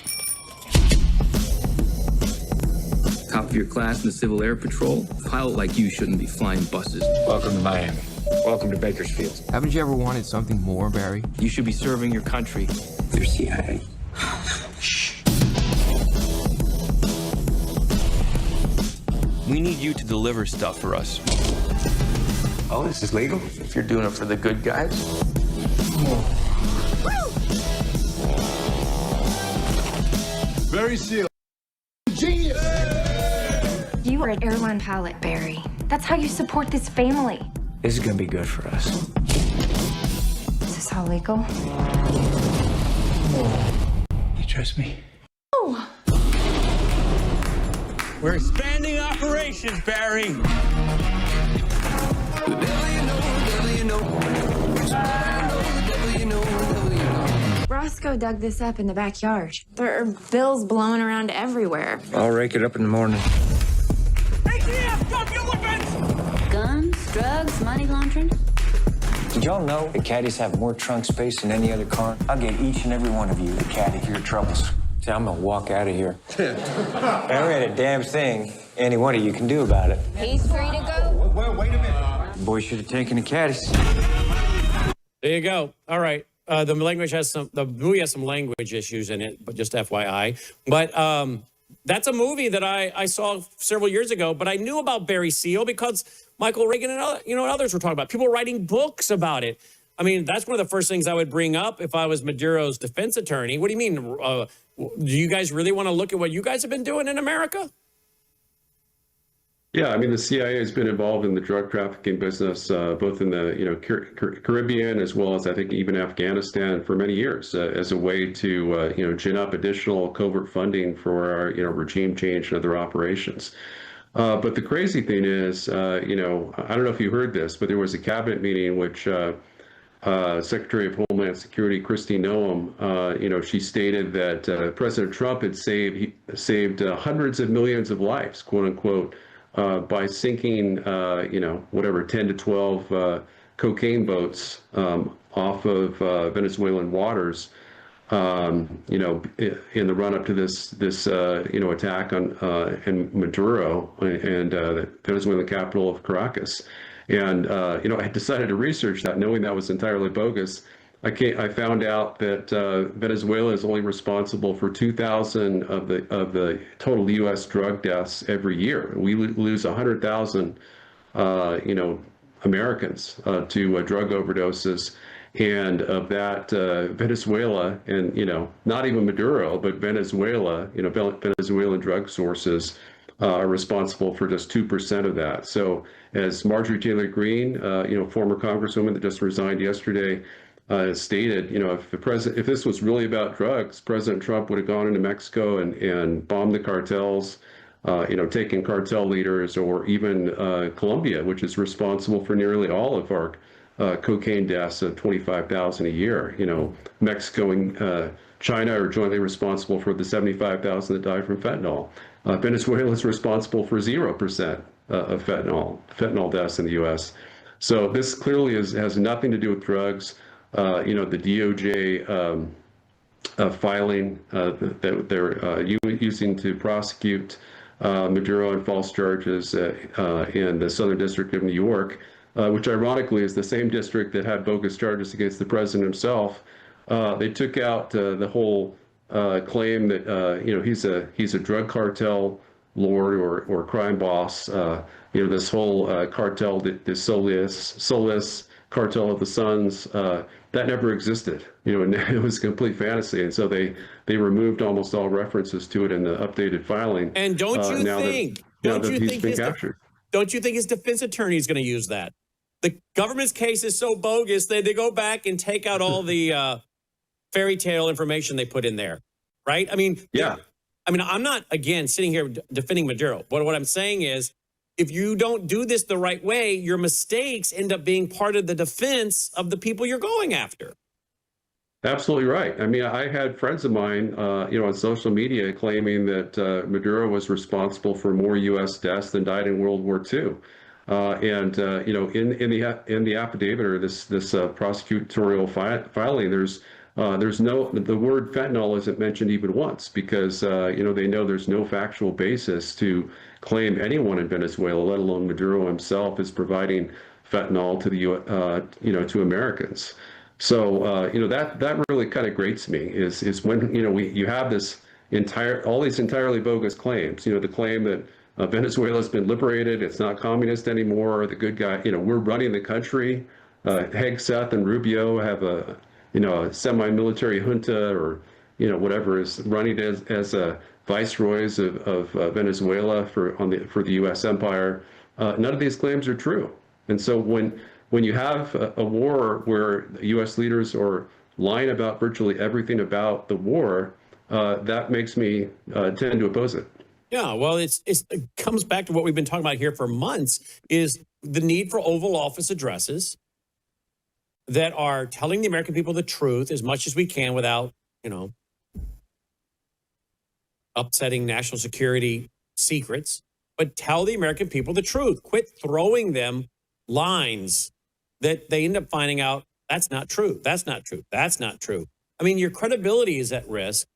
Top of your class in the Civil Air Patrol. A pilot like you shouldn't be flying buses. Welcome to Miami. Welcome to Bakersfield. Haven't you ever wanted something more, Barry? You should be serving your country. They're CIA. Shh. We need you to deliver stuff for us. Oh, this is legal? If you're doing it for the good guys. Barry Seal. Genius! You are an airline pilot, Barry. That's how you support this family. This is gonna be good for us. Is this all legal? You trust me? Oh! We're expanding operations, Barry. Roscoe dug this up in the backyard. There are bills blowing around everywhere. I'll rake it up in the morning. ATF, drop your weapons! Guns, drugs, money laundering. Did y'all know that caddies have more trunk space than any other car? I'll get each and every one of you a caddy for your troubles. See, I'm gonna walk out of here. There ain't a damn thing any one of you can do about it. He's free to go. Wait a minute. The boy should have taken the caddies. There you go. All right. The movie has some language issues in it, but just FYI. But that's a movie that I saw several years ago, but I knew about Barry Seal because Michael Reagan and others were talking about it. People writing books about it. I mean, that's one of the first things I would bring up if I was Maduro's defense attorney. What do you mean? Do you guys really want to look at what you guys have been doing in America? Yeah, I mean, the CIA has been involved in the drug trafficking business, both in the Caribbean as well as I think even Afghanistan for many years, as a way to gin up additional covert funding for our regime change and other operations. But the crazy thing is, I don't know if you heard this, but there was a cabinet meeting in which Secretary of Homeland Security Kristi Noem, she stated that President Trump had saved hundreds of millions of lives, quote unquote. By sinking, 10 to 12 cocaine boats off of Venezuelan waters, in the run-up to this attack on Maduro and the Venezuelan capital of Caracas. And I decided to research that, knowing that was entirely bogus. I found out that Venezuela is only responsible for 2,000 of the total U.S. drug deaths every year. We lose 100,000, Americans to drug overdoses, and of that, Venezuela and not even Maduro, but Venezuela, Venezuelan drug sources are responsible for just 2% of that. So, as Marjorie Taylor Greene, former Congresswoman that just resigned yesterday, stated, if this was really about drugs, President Trump would have gone into Mexico and bombed the cartels, taken cartel leaders, or even Colombia, which is responsible for nearly all of our cocaine deaths of 25,000 a year. Mexico and China are jointly responsible for the 75,000 that die from fentanyl. Venezuela is responsible for 0% of fentanyl deaths in the U.S. So this clearly has nothing to do with drugs. The DOJ filing that they're using to prosecute Maduro on false charges in the Southern District of New York, which ironically is the same district that had bogus charges against the president himself. They took out the whole claim that he's a drug cartel lord or crime boss. This whole cartel, the Solis cartel of the Suns, that never existed. And it was a complete fantasy. And so they removed almost all references to it in the updated filing. And don't you think his defense attorney is going to use that? The government's case is so bogus that they go back and take out all the fairy tale information they put in there, right? I mean, Yeah. I'm not, again, sitting here defending Maduro, but what I'm saying is, if you don't do this the right way, your mistakes end up being part of the defense of the people you're going after. Absolutely right. I mean, I had friends of mine, on social media claiming that Maduro was responsible for more U.S. deaths than died in World War II. In the affidavit or this prosecutorial filing, there's the word fentanyl isn't mentioned even once because they know there's no factual basis to claim anyone in Venezuela, let alone Maduro himself, is providing fentanyl to to Americans. So that really kind of grates me is when you have all these entirely bogus claims. The claim that Venezuela's been liberated, it's not communist anymore, the good guy, we're running the country. Hegseth and Rubio have a semi-military junta or whatever is running as viceroys of Venezuela for the U.S. empire. None of these claims are true, and so when you have a war where U.S. leaders are lying about virtually everything about the war, that makes me tend to oppose it. Yeah, well, it comes back to what we've been talking about here for months, is the need for Oval Office addresses that are telling the American people the truth as much as we can without, upsetting national security secrets, but tell the American people the truth. Quit throwing them lines that they end up finding out that's not true. That's not true. That's not true. I mean, your credibility is at risk.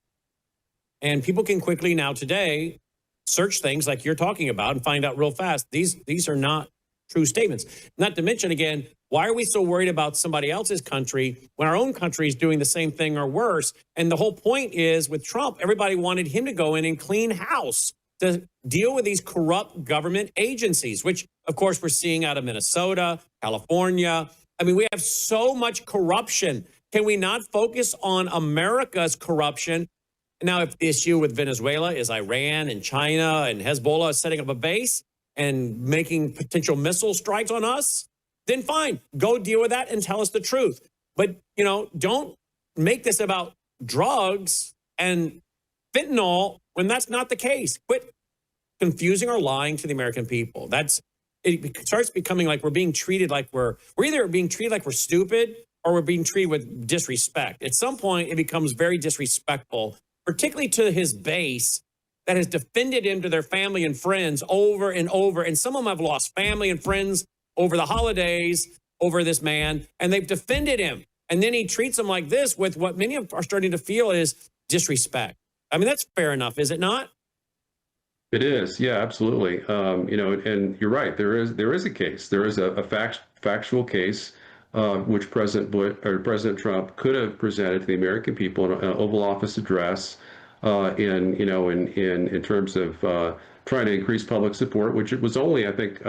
And people can quickly now today search things like you're talking about and find out real fast. These are not true statements. Not to mention, again, why are we so worried about somebody else's country when our own country is doing the same thing or worse? And the whole point is with Trump, everybody wanted him to go in and clean house to deal with these corrupt government agencies, which, of course, we're seeing out of Minnesota, California. I mean, we have so much corruption. Can we not focus on America's corruption? Now, if the issue with Venezuela is Iran and China and Hezbollah setting up a base and making potential missile strikes on us, then fine, go deal with that and tell us the truth. But, don't make this about drugs and fentanyl when that's not the case. Quit confusing or lying to the American people. It starts becoming like we're being treated like we're either being treated like we're stupid or we're being treated with disrespect. At some point, it becomes very disrespectful, particularly to his base that has defended him to their family and friends over and over. And some of them have lost family and friends over the holidays over this man, and they've defended him. And then he treats them like this with what many of are starting to feel is disrespect. I mean, that's fair enough, is it not? It is, yeah, absolutely. And you're right. There is a case. There is a factual case which President Trump could have presented to the American people in an Oval Office address, in terms of trying to increase public support, which it was only, I think,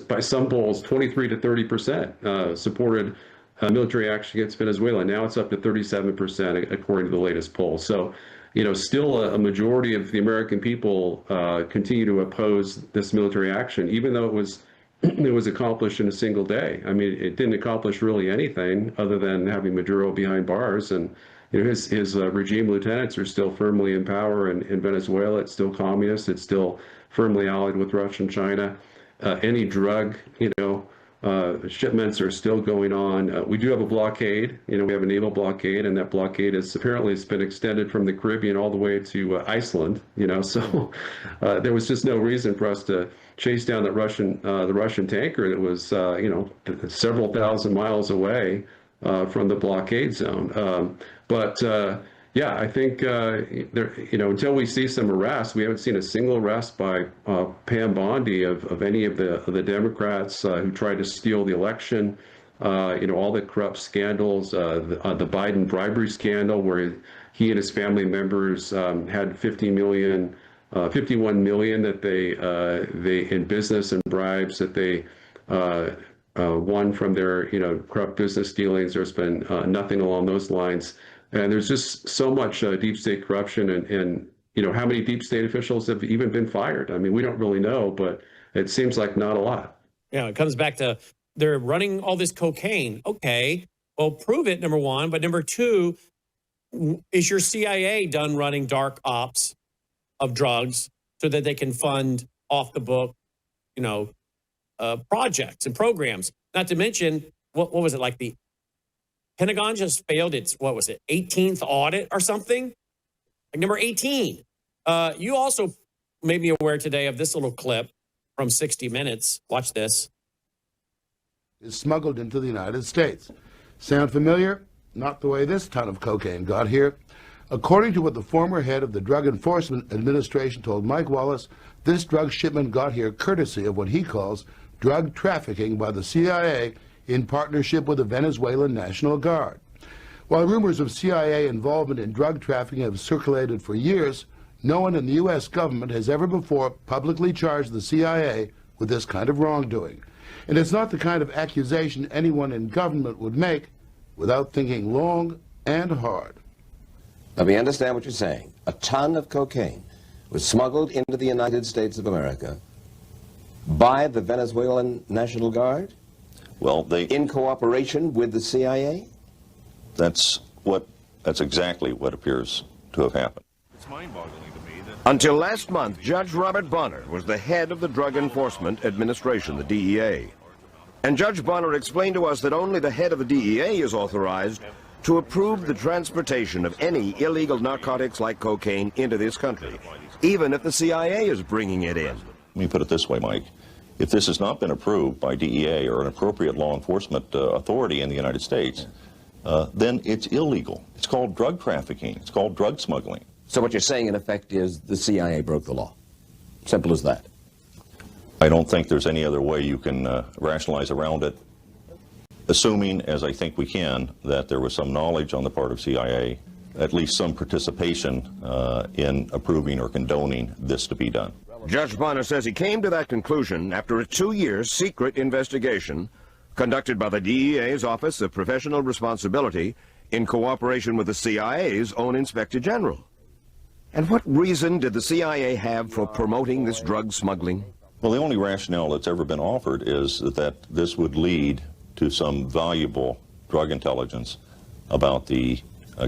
by some polls, 23 to 30% supported military action against Venezuela. Now it's up to 37%, according to the latest poll. So, still a majority of the American people continue to oppose this military action, even though it was accomplished in a single day. I mean, it didn't accomplish really anything other than having Maduro behind bars, and his regime lieutenants are still firmly in power in Venezuela. It's still communist. It's still firmly allied with Russia and China. Any drug, shipments are still going on. We do have a blockade. We have a naval blockade, and that blockade has apparently been extended from the Caribbean all the way to Iceland. So there was just no reason for us to chase down the Russian tanker that was several thousand miles away from the blockade zone. Yeah, I think until we see some arrests, we haven't seen a single arrest by Pam Bondi of any of the Democrats who tried to steal the election. All the corrupt scandals, the Biden bribery scandal, where he and his family members had 51 million that they in business and bribes that they won from their corrupt business dealings. There's been nothing along those lines. And there's just so much deep state corruption, and how many deep state officials have even been fired? I mean, we don't really know, but it seems like not a lot. Yeah, it comes back to they're running all this cocaine. Okay, well, prove it, number one. But number two, is your CIA done running dark ops of drugs so that they can fund off the book, projects and programs? Not to mention, what was it, like the Pentagon just failed its, 18th audit or something? Like number 18. You also made me aware today of this little clip from 60 Minutes. Watch this. Is smuggled into the United States. Sound familiar? Not the way this ton of cocaine got here. According to what the former head of the Drug Enforcement Administration told Mike Wallace, this drug shipment got here courtesy of what he calls drug trafficking by the CIA in partnership with the Venezuelan National Guard. While rumors of CIA involvement in drug trafficking have circulated for years, no one in the U.S. government has ever before publicly charged the CIA with this kind of wrongdoing. And it's not the kind of accusation anyone in government would make without thinking long and hard. Let me understand what you're saying. A ton of cocaine was smuggled into the United States of America by the Venezuelan National Guard? Well, in cooperation with the CIA? That's exactly what appears to have happened. It's mind-boggling to me that... Until last month, Judge Robert Bonner was the head of the Drug Enforcement Administration, the DEA. And Judge Bonner explained to us that only the head of the DEA is authorized to approve the transportation of any illegal narcotics like cocaine into this country, even if the CIA is bringing it in. Let me put it this way, Mike. If this has not been approved by DEA or an appropriate law enforcement authority in the United States, then it's illegal. It's called drug trafficking. It's called drug smuggling. So what you're saying, in effect, is the CIA broke the law. Simple as that. I don't think there's any other way you can rationalize around it, assuming, as I think we can, that there was some knowledge on the part of CIA, at least some participation in approving or condoning this to be done. Judge Bonner says he came to that conclusion after a 2-year secret investigation conducted by the DEA's Office of Professional Responsibility in cooperation with the CIA's own Inspector General. And what reason did the CIA have for promoting this drug smuggling? Well, the only rationale that's ever been offered is that this would lead to some valuable drug intelligence about the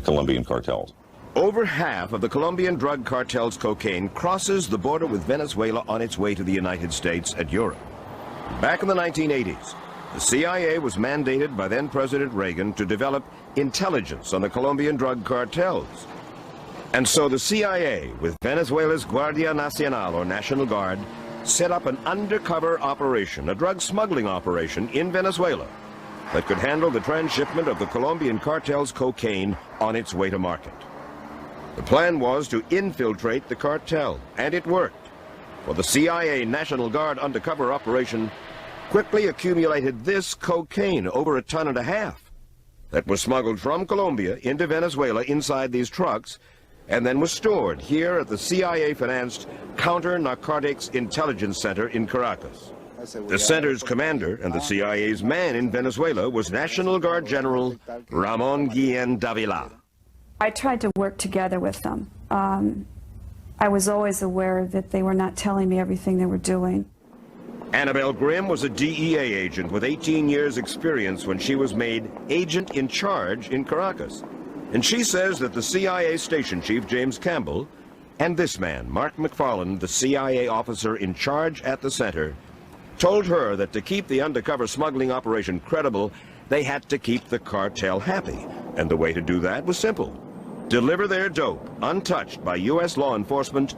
Colombian cartels. Over half of the Colombian drug cartel's cocaine crosses the border with Venezuela on its way to the United States and Europe. Back in the 1980s, the CIA was mandated by then-President Reagan to develop intelligence on the Colombian drug cartels. And so the CIA, with Venezuela's Guardia Nacional, or National Guard, set up an undercover operation, a drug smuggling operation in Venezuela that could handle the transshipment of the Colombian cartel's cocaine on its way to market. The plan was to infiltrate the cartel, and it worked. For the CIA National Guard undercover operation quickly accumulated this cocaine, over 1.5 tons, that was smuggled from Colombia into Venezuela inside these trucks, and then was stored here at the CIA-financed Counter-Narcotics Intelligence Center in Caracas. The center's commander and the CIA's man in Venezuela was National Guard General Ramon Guillen Davila. I tried to work together with them. I was always aware that they were not telling me everything they were doing. Annabelle Grimm was a DEA agent with 18 years' experience when she was made agent in charge in Caracas. And she says that the CIA station chief, James Campbell, and this man, Mark McFarland, the CIA officer in charge at the center, told her that to keep the undercover smuggling operation credible, they had to keep the cartel happy. And the way to do that was simple: deliver their dope, untouched by U.S. law enforcement,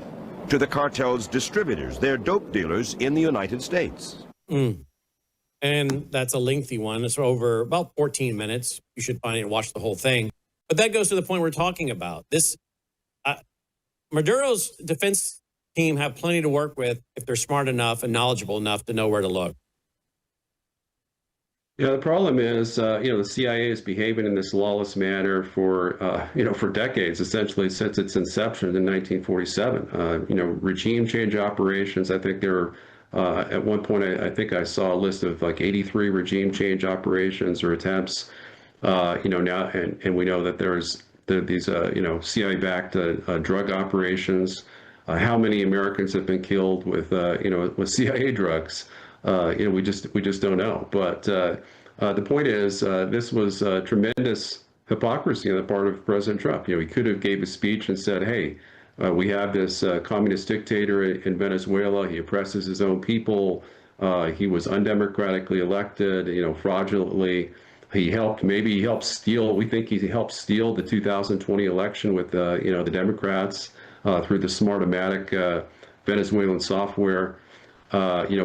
to the cartel's distributors, their dope dealers in the United States. And that's a lengthy one. It's over about 14 minutes. You should find it and watch the whole thing. But that goes to the point we're talking about. This Maduro's defense team have plenty to work with if they're smart enough and knowledgeable enough to know where to look. Yeah, the problem is, the CIA is behaving in this lawless manner for decades, essentially since its inception in 1947. Regime change operations. I think there were, at one point, I think I saw a list of like 83 regime change operations or attempts. Now, and we know that there's these, CIA-backed drug operations. How many Americans have been killed with CIA drugs? We just don't know. But the point is, this was tremendous hypocrisy on the part of President Trump. He could have gave a speech and said, hey, we have this communist dictator in Venezuela. He oppresses his own people. He was undemocratically elected, fraudulently. Maybe he helped steal, we think he helped steal the 2020 election with, the Democrats through the Smartomatic Venezuelan software.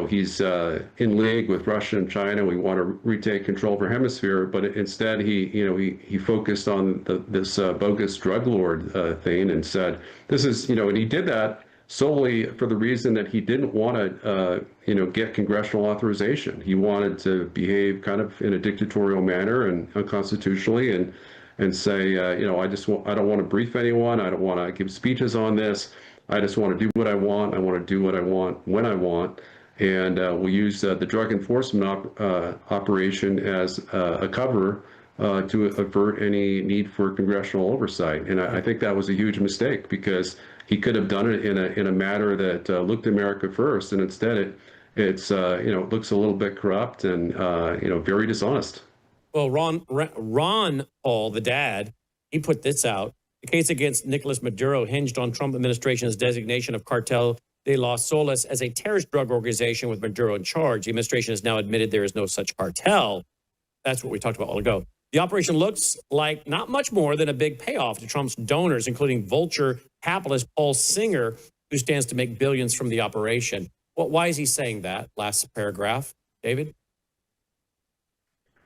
He's in league with Russia and China. We want to retake control of our hemisphere, but instead he focused on this bogus drug lord thing and said, this is, and he did that solely for the reason that he didn't want to, get congressional authorization. He wanted to behave kind of in a dictatorial manner and unconstitutionally and say, I don't want to brief anyone. I don't want to give speeches on this. I just want to do what I want. I want to do what I want when I want. And we'll use the drug enforcement operation as a cover to avert any need for congressional oversight. And I think that was a huge mistake because he could have done it in a manner that looked America first. And instead it looks a little bit corrupt and, very dishonest. Well, Ron Paul, the dad, he put this out. The case against Nicolas Maduro hinged on Trump administration's designation of Cartel de los Soles as a terrorist drug organization with Maduro in charge. The administration has now admitted there is no such cartel. That's what we talked about a while ago. The operation looks like not much more than a big payoff to Trump's donors, including vulture capitalist Paul Singer, who stands to make billions from the operation. Why is he saying that? Last paragraph, David?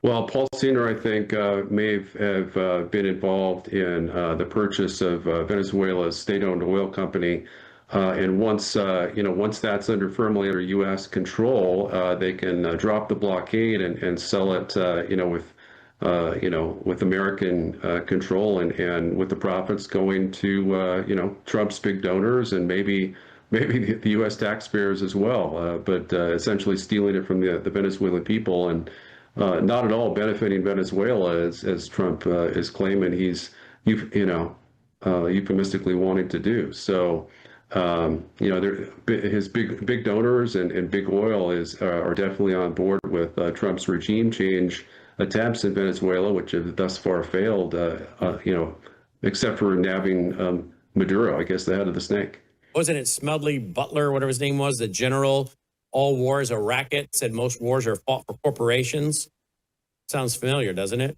Well, Paul Singer, I think, may have been involved in the purchase of Venezuela's state-owned oil company. And once that's firmly under U.S. control, they can drop the blockade and sell it, with American control and with the profits going to, Trump's big donors and maybe the U.S. taxpayers as well, but essentially stealing it from the Venezuelan people and not at all benefiting Venezuela as Trump is claiming he's, euphemistically wanting to do. So, his big donors and big oil are definitely on board with Trump's regime change attempts in Venezuela, which have thus far failed, except for nabbing Maduro, I guess, the head of the snake. Wasn't it Smedley Butler, whatever his name was, the general? All war is a racket, said most wars are fought for corporations. Sounds familiar, doesn't it?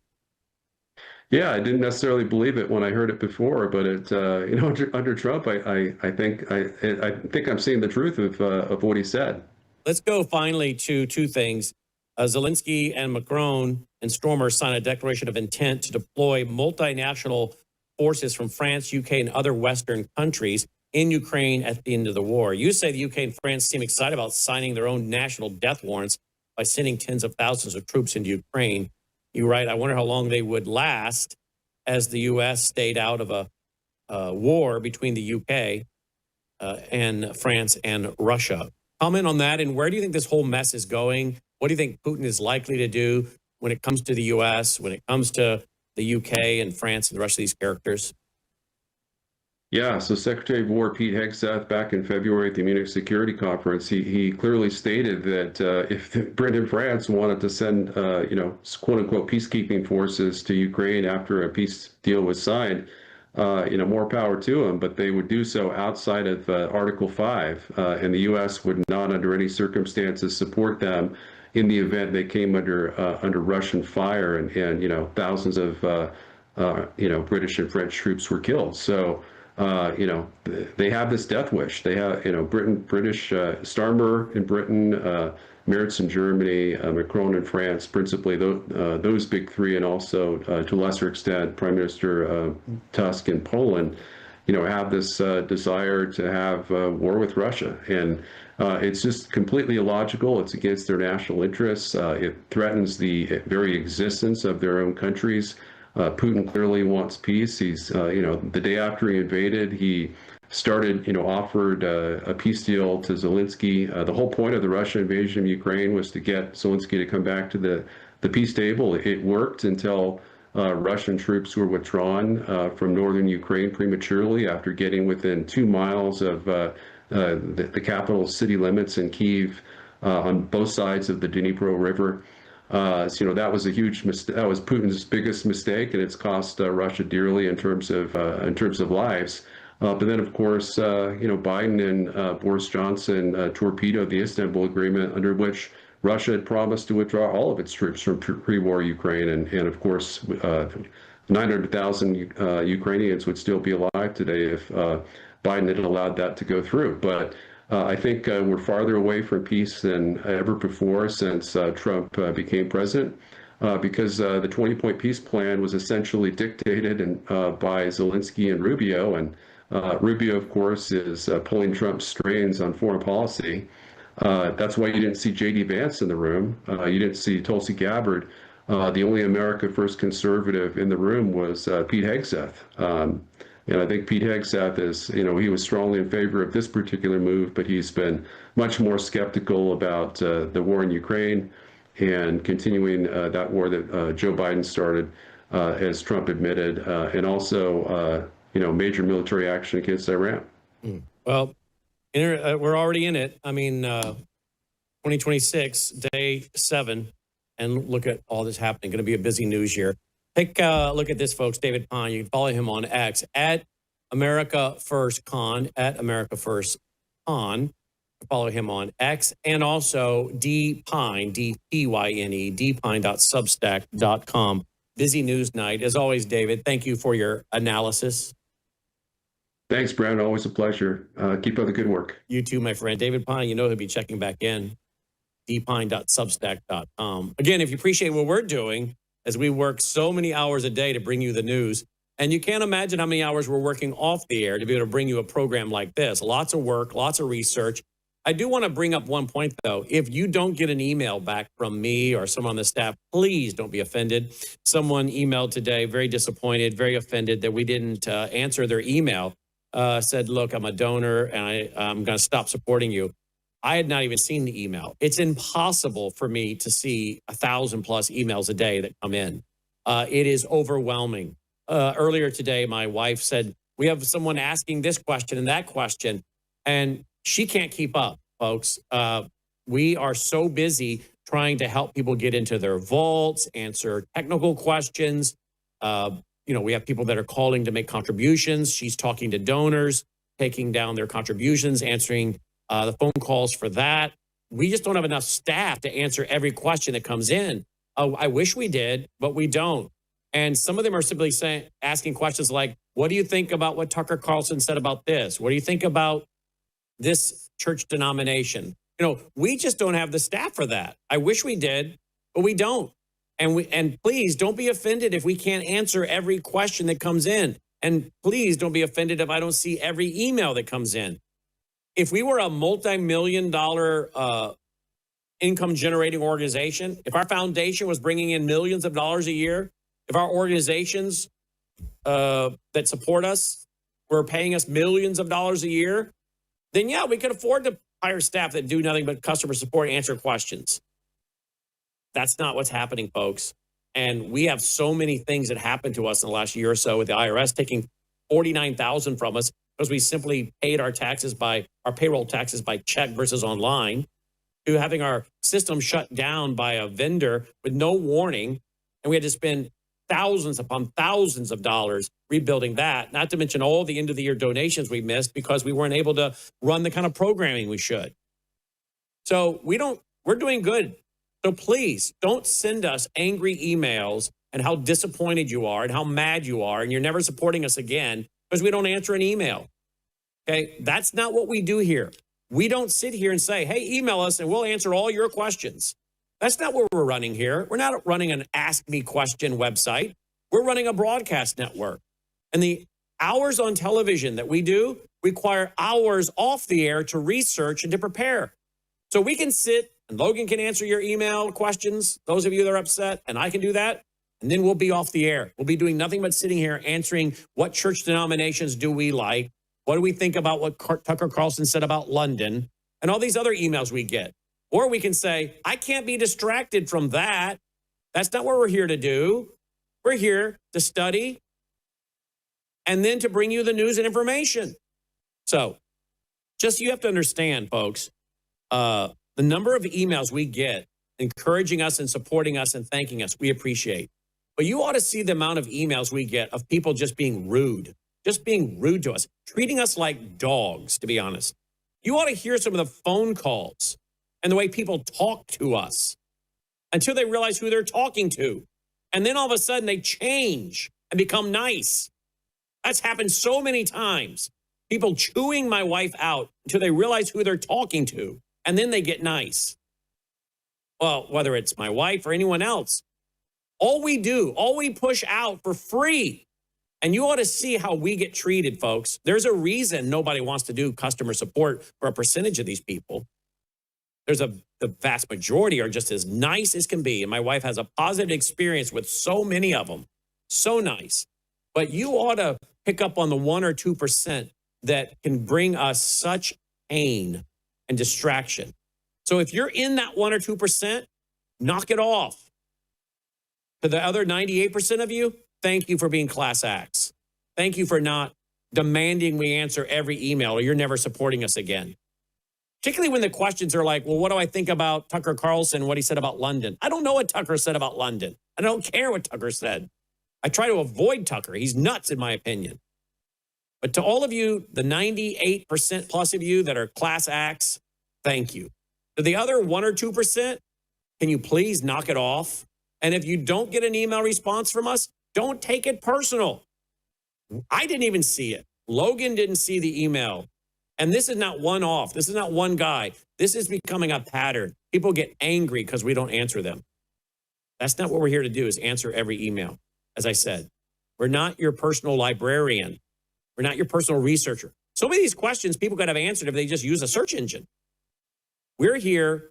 Yeah, I didn't necessarily believe it when I heard it before, but it, under Trump, I think I'm seeing the truth of what he said. Let's go finally to two things. Zelensky and Macron and Stormer signed a declaration of intent to deploy multinational forces from France, UK, and other Western countries in Ukraine at the end of the war. You say the UK and France seem excited about signing their own national death warrants by sending tens of thousands of troops into Ukraine. You write, I wonder how long they would last as the U.S. stayed out of a war between the UK and France and Russia. Comment on that, and where do you think this whole mess is going? What do you think Putin is likely to do when it comes to the U.S., when it comes to the UK and France and the rest of these characters? Yeah, so Secretary of War Pete Hegseth back in February at the Munich Security Conference, he clearly stated that if Britain and France wanted to send, quote unquote, peacekeeping forces to Ukraine after a peace deal was signed, more power to them, but they would do so outside of Article 5, and the U.S. would not under any circumstances support them in the event they came under Russian fire and thousands of, British and French troops were killed. So, they have this death wish. They have, British, Starmer in Britain, Merz in Germany, Macron in France, principally those big three, and also to a lesser extent, Prime Minister Tusk in Poland, have this desire to have war with Russia. And it's just completely illogical. It's against their national interests. It threatens the very existence of their own countries. Putin clearly wants peace. He's, the day after he invaded, he started, offered a peace deal to Zelensky. The whole point of the Russian invasion of Ukraine was to get Zelensky to come back to the peace table. It worked until Russian troops were withdrawn from northern Ukraine prematurely after getting within 2 miles of the capital city limits in Kyiv on both sides of the Dnipro River. That was a huge mistake. That was Putin's biggest mistake, and it's cost Russia dearly in terms of lives. But then, of course, Biden and Boris Johnson torpedoed the Istanbul Agreement, under which Russia had promised to withdraw all of its troops from pre-war Ukraine, and of course, 900,000 Ukrainians would still be alive today if Biden had allowed that to go through. But I think we're farther away from peace than ever before since Trump became president, because the 20-point peace plan was essentially dictated by Zelensky and Rubio. And Rubio, of course, is pulling Trump's strings on foreign policy. That's why you didn't see J.D. Vance in the room. You didn't see Tulsi Gabbard. The only America First conservative in the room was Pete Hegseth. And I think Pete Hegseth is, he was strongly in favor of this particular move, but he's been much more skeptical about the war in Ukraine and continuing that war that Joe Biden started, as Trump admitted, and also, major military action against Iran. Well, we're already in it. I mean, 2026, day 7, and look at all this happening. Going to be a busy news year. Take a look at this, folks. David Pyne. You can follow him on X at America First Con, at America First Con. Follow him on X, and also D Pyne, D-P-Y-N-E, dpyne.substack.com. Busy news night. As always, David, thank you for your analysis. Thanks, Brannon. Always a pleasure. Keep up the good work. You too, my friend. David Pyne, he'll be checking back in. dpyne.substack.com. Again, if you appreciate what we're doing, as we work so many hours a day to bring you the news, and you can't imagine how many hours we're working off the air to be able to bring you a program like this. Lots of work, lots of research. I do want to bring up one point, though. If you don't get an email back from me or someone on the staff, please don't be offended. Someone emailed today, very disappointed, very offended that we didn't answer their email. Said, look, I'm a donor, and I'm going to stop supporting you. I had not even seen the email. It's impossible for me to see 1,000+ emails a day that come in. It is overwhelming. Earlier today, my wife said, we have someone asking this question and that question, and she can't keep up, folks. We are so busy trying to help people get into their vaults, answer technical questions. We have people that are calling to make contributions. She's talking to donors, taking down their contributions, answering the phone calls for that. We just don't have enough staff to answer every question that comes in. I wish we did, but we don't. And some of them are simply asking questions like, what do you think about what Tucker Carlson said about this? What do you think about this church denomination? We just don't have the staff for that. I wish we did, but we don't. And please don't be offended if we can't answer every question that comes in. And please don't be offended if I don't see every email that comes in. If we were a multi-million-dollar income generating organization, if our foundation was bringing in millions of dollars a year, if our organizations that support us were paying us millions of dollars a year, then yeah, we could afford to hire staff that do nothing but customer support and answer questions. That's not what's happening, folks. And we have so many things that happened to us in the last year or so with the IRS taking $49,000 from us because we simply paid our payroll taxes by check versus online, to having our system shut down by a vendor with no warning. And we had to spend thousands upon thousands of dollars rebuilding that, not to mention all the end of the year donations we missed because we weren't able to run the kind of programming we should. So we're doing good. So please don't send us angry emails and how disappointed you are and how mad you are and you're never supporting us again because we don't answer an email. Okay, that's not what we do here. We don't sit here and say, hey, email us and we'll answer all your questions. That's not what we're running here. We're not running an Ask Me Question website. We're running a broadcast network. And the hours on television that we do require hours off the air to research and to prepare. So we can sit and Logan can answer your email questions, those of you that are upset, and I can do that. And then we'll be off the air. We'll be doing nothing but sitting here answering what church denominations do we like? What do we think about what Tucker Carlson said about London? And all these other emails we get. Or we can say, I can't be distracted from that. That's not what we're here to do. We're here to study and then to bring you the news and information. So just you have to understand, folks, the number of emails we get encouraging us and supporting us and thanking us. We appreciate. But you ought to see the amount of emails we get of people just being rude to us, treating us like dogs, to be honest. You ought to hear some of the phone calls and the way people talk to us until they realize who they're talking to. And then all of a sudden they change and become nice. That's happened so many times. People chewing my wife out until they realize who they're talking to, and then they get nice. Well, whether it's my wife or anyone else, all we push out for free. And you ought to see how we get treated, folks. There's a reason nobody wants to do customer support for a percentage of these people. The vast majority are just as nice as can be. And my wife has a positive experience with so many of them. So nice. But you ought to pick up on the 1 or 2% that can bring us such pain and distraction. So if you're in that 1 or 2%, knock it off. To the other 98% of you, thank you for being class acts. Thank you for not demanding we answer every email or you're never supporting us again. Particularly when the questions are like, well, what do I think about Tucker Carlson, what he said about London? I don't know what Tucker said about London. I don't care what Tucker said. I try to avoid Tucker. He's nuts, in my opinion. But to all of you, the 98% plus of you that are class acts, thank you. To the other 1 or 2%, can you please knock it off? And if you don't get an email response from us, don't take it personal. I didn't even see it. Logan didn't see the email. And this is not one off. This is not one guy. This is becoming a pattern. People get angry because we don't answer them. That's not what we're here to do, is answer every email. As I said, we're not your personal librarian. We're not your personal researcher. So many of these questions people could have answered if they just use a search engine. We're here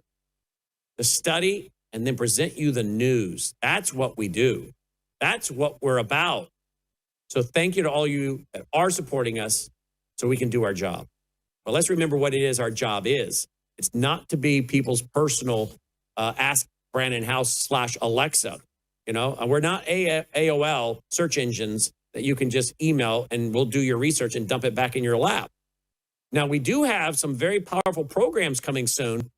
to study and then present you the news. That's what we do. That's what we're about. So thank you to all you that are supporting us so we can do our job. But let's remember what it is our job is. It's not to be people's personal Ask Brannon Howse / Alexa. You know, we're not AOL search engines that you can just email and we'll do your research and dump it back in your lap. Now, we do have some very powerful programs coming soon,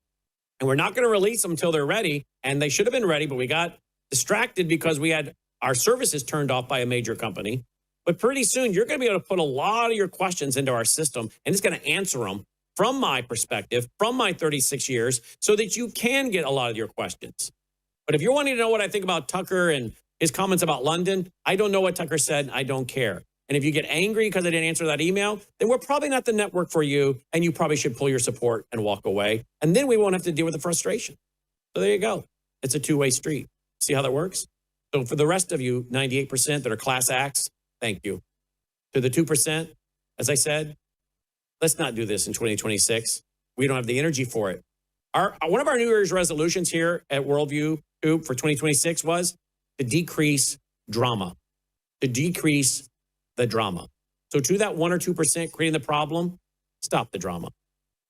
and we're not going to release them until they're ready. And they should have been ready, but we got distracted because we had our services turned off by a major company. But pretty soon, you're going to be able to put a lot of your questions into our system, and it's going to answer them from my perspective, from my 36 years, so that you can get a lot of your questions. But if you're wanting to know what I think about Tucker and his comments about London, I don't know what Tucker said, and I don't care. And if you get angry because I didn't answer that email, then we're probably not the network for you, and you probably should pull your support and walk away. And then we won't have to deal with the frustration. So there you go. It's a two-way street. See how that works? So for the rest of you, 98% that are class acts, thank you. To the 2%, as I said, let's not do this in 2026. We don't have the energy for it. One of our New Year's resolutions here at Worldview for 2026 was to decrease drama, to decrease the drama. So to that 1 or 2% creating the problem, stop the drama.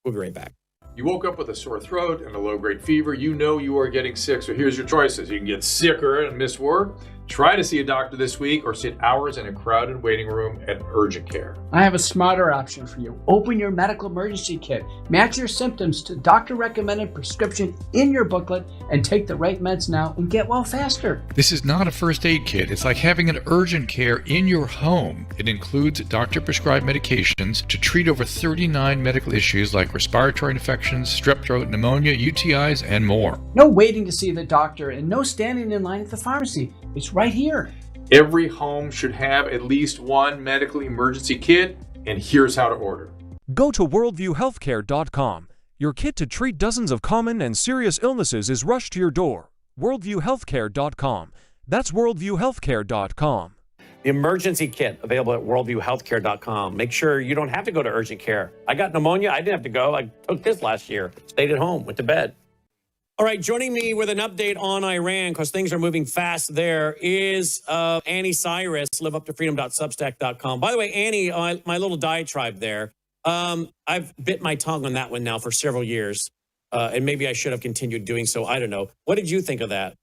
We'll be right back. You woke up with a sore throat and a low-grade fever. You know you are getting sick, so here's your choices. You can get sicker and miss work, try to see a doctor this week, or sit hours in a crowded waiting room at urgent care. I have a smarter option for you. Open your medical emergency kit. Match your symptoms to doctor-recommended prescription in your booklet and take the right meds now and get well faster. This is not a first aid kit. It's like having an urgent care in your home. It includes doctor-prescribed medications to treat over 39 medical issues like respiratory infections, strep throat, pneumonia, UTIs, and more. No waiting to see the doctor and no standing in line at the pharmacy. It's right here. Every home should have at least one medical emergency kit, and here's how to order. Go to worldviewhealthcare.com. Your kit to treat dozens of common and serious illnesses is rushed to your door. worldviewhealthcare.com. That's worldviewhealthcare.com. The emergency kit available at worldviewhealthcare.com. Make sure you don't have to go to urgent care. I got pneumonia. I didn't have to go. I took this last year. Stayed at home, went to bed. All right, joining me with an update on Iran, because things are moving fast there, is Anni Cyrus, liveuptofreedom.substack.com. By the way, Annie, my little diatribe there, I've bit my tongue on that one now for several years, and maybe I should have continued doing so. I don't know. What did you think of that?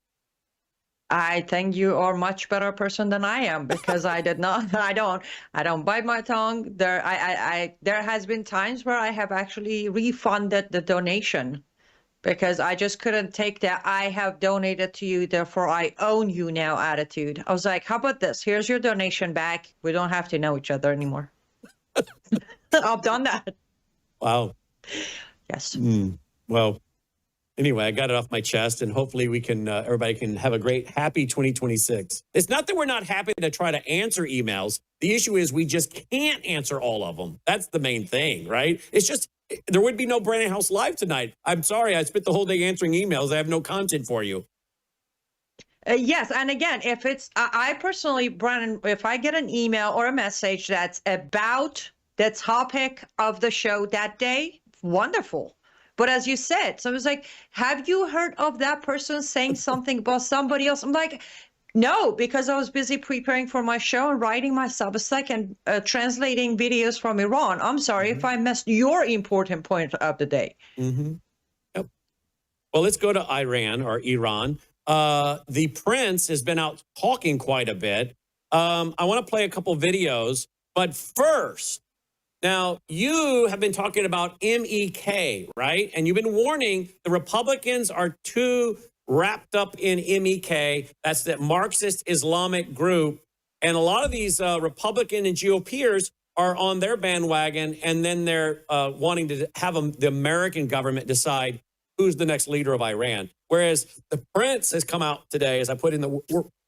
I think you are a much better person than I am, because I did not. I don't bite my tongue. There has been times where I have actually refunded the donation, because I just couldn't take that I have donated to you, therefore I own you now attitude. I was like, how about this? Here's your donation back. We don't have to know each other anymore. I've done that. Wow. Yes. Well, anyway, I got it off my chest, and hopefully we can, everybody can have a great, happy 2026. It's not that we're not happy to try to answer emails. The issue is we just can't answer all of them. That's the main thing, right? It's just, there would be no Brannon House Live tonight. I'm sorry, I spent the whole day answering emails. I have no content for you. Yes, and again, if it's, I personally, Brannon, if I get an email or a message that's about the topic of the show that day, wonderful. But as you said, so it was like, have you heard of that person saying something about somebody else? I'm like, no, because I was busy preparing for my show and writing my Substack and translating videos from Iran. I'm sorry if I missed your important point of the day. Yep. Well, let's go to Iran or Iran. The prince has been out talking quite a bit. I want to play a couple videos, but first, now you have been talking about MEK, right? And you've been warning the Republicans are too wrapped up in MEK. That's that Marxist Islamic group. And a lot of these Republican and GOPers are on their bandwagon, and then they're wanting to have the American government decide who's the next leader of Iran. Whereas the prince has come out today, as I put in the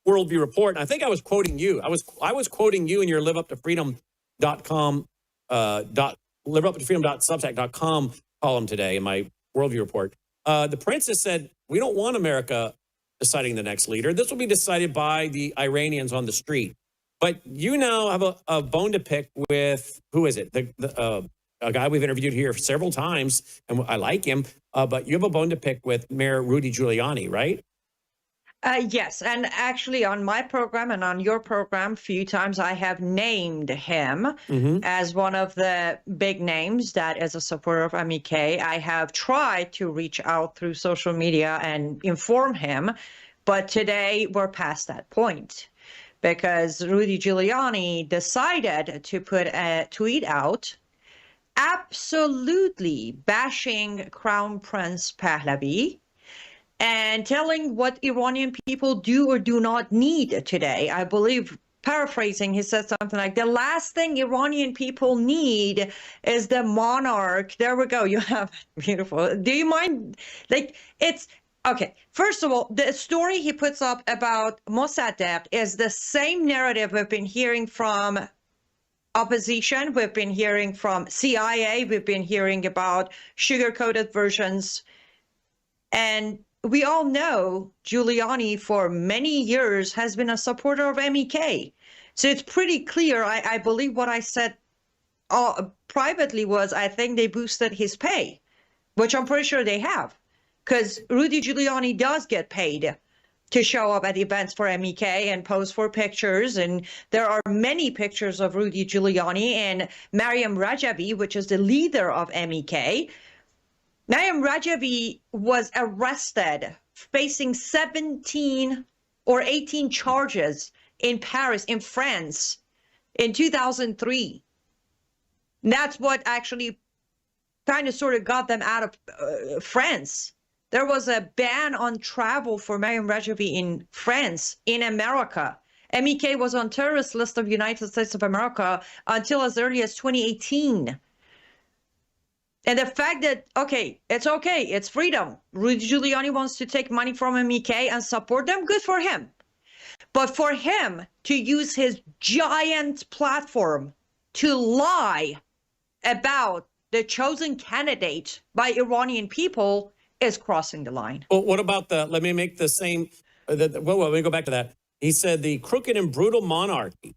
Worldview Report, and I think I was quoting you. I was quoting you in your liveuptofreedom.com, liveuptofreedom.substack.com column today in my Worldview Report. The prince has said, we don't want America deciding the next leader. This will be decided by the Iranians on the street. But you now have a bone to pick with, who is it? A guy we've interviewed here several times, and I like him, but you have a bone to pick with Mayor Rudy Giuliani, right? Yes, and actually on my program and on your program, a few times I have named him as one of the big names that is a supporter of MEK. I have tried to reach out through social media and inform him, but today we're past that point because Rudy Giuliani decided to put a tweet out absolutely bashing Crown Prince Pahlavi and telling what Iranian people do or do not need today. I believe, paraphrasing, he said something like, the last thing Iranian people need is the monarch. There we go. You have beautiful. Do you mind? Like, it's okay. First of all, the story he puts up about Mossadegh is the same narrative we've been hearing from opposition. We've been hearing from CIA. We've been hearing about sugar-coated versions. And we all know Giuliani for many years has been a supporter of MEK. So it's pretty clear. I believe what I said privately was I think they boosted his pay, which I'm pretty sure they have, because Rudy Giuliani does get paid to show up at events for MEK and pose for pictures. And there are many pictures of Rudy Giuliani and Maryam Rajavi, which is the leader of MEK. Maryam Rajavi was arrested, facing 17 or 18 charges in Paris, in France, in 2003. And that's what actually kind of sort of got them out of France. There was a ban on travel for Maryam Rajavi in France, in America. MEK was on terrorist list of United States of America until as early as 2018. And the fact that, it's freedom. Rudy Giuliani wants to take money from MEK and support them, good for him. But for him to use his giant platform to lie about the chosen candidate by Iranian people is crossing the line. Well, what about let me make the same, let me go back to that. He said the crooked and brutal monarchy.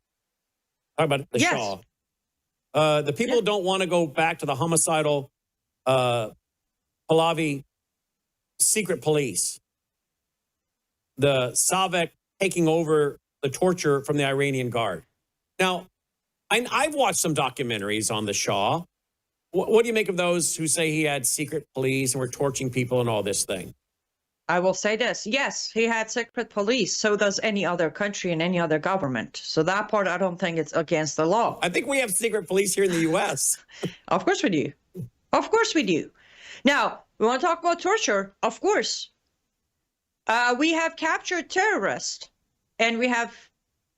Talk about the Shah. The people don't want to go back to the homicidal Pahlavi secret police. The Savak taking over the torture from the Iranian Guard. Now, I've watched some documentaries on the Shah. What do you make of those who say he had secret police and were torturing people and all this thing? I will say this. Yes, he had secret police. So does any other country and any other government. So that part, I don't think it's against the law. I think we have secret police here in the U.S. Of course we do. Of course we do. Now, We want to talk about torture, of course. We have captured terrorists, and we have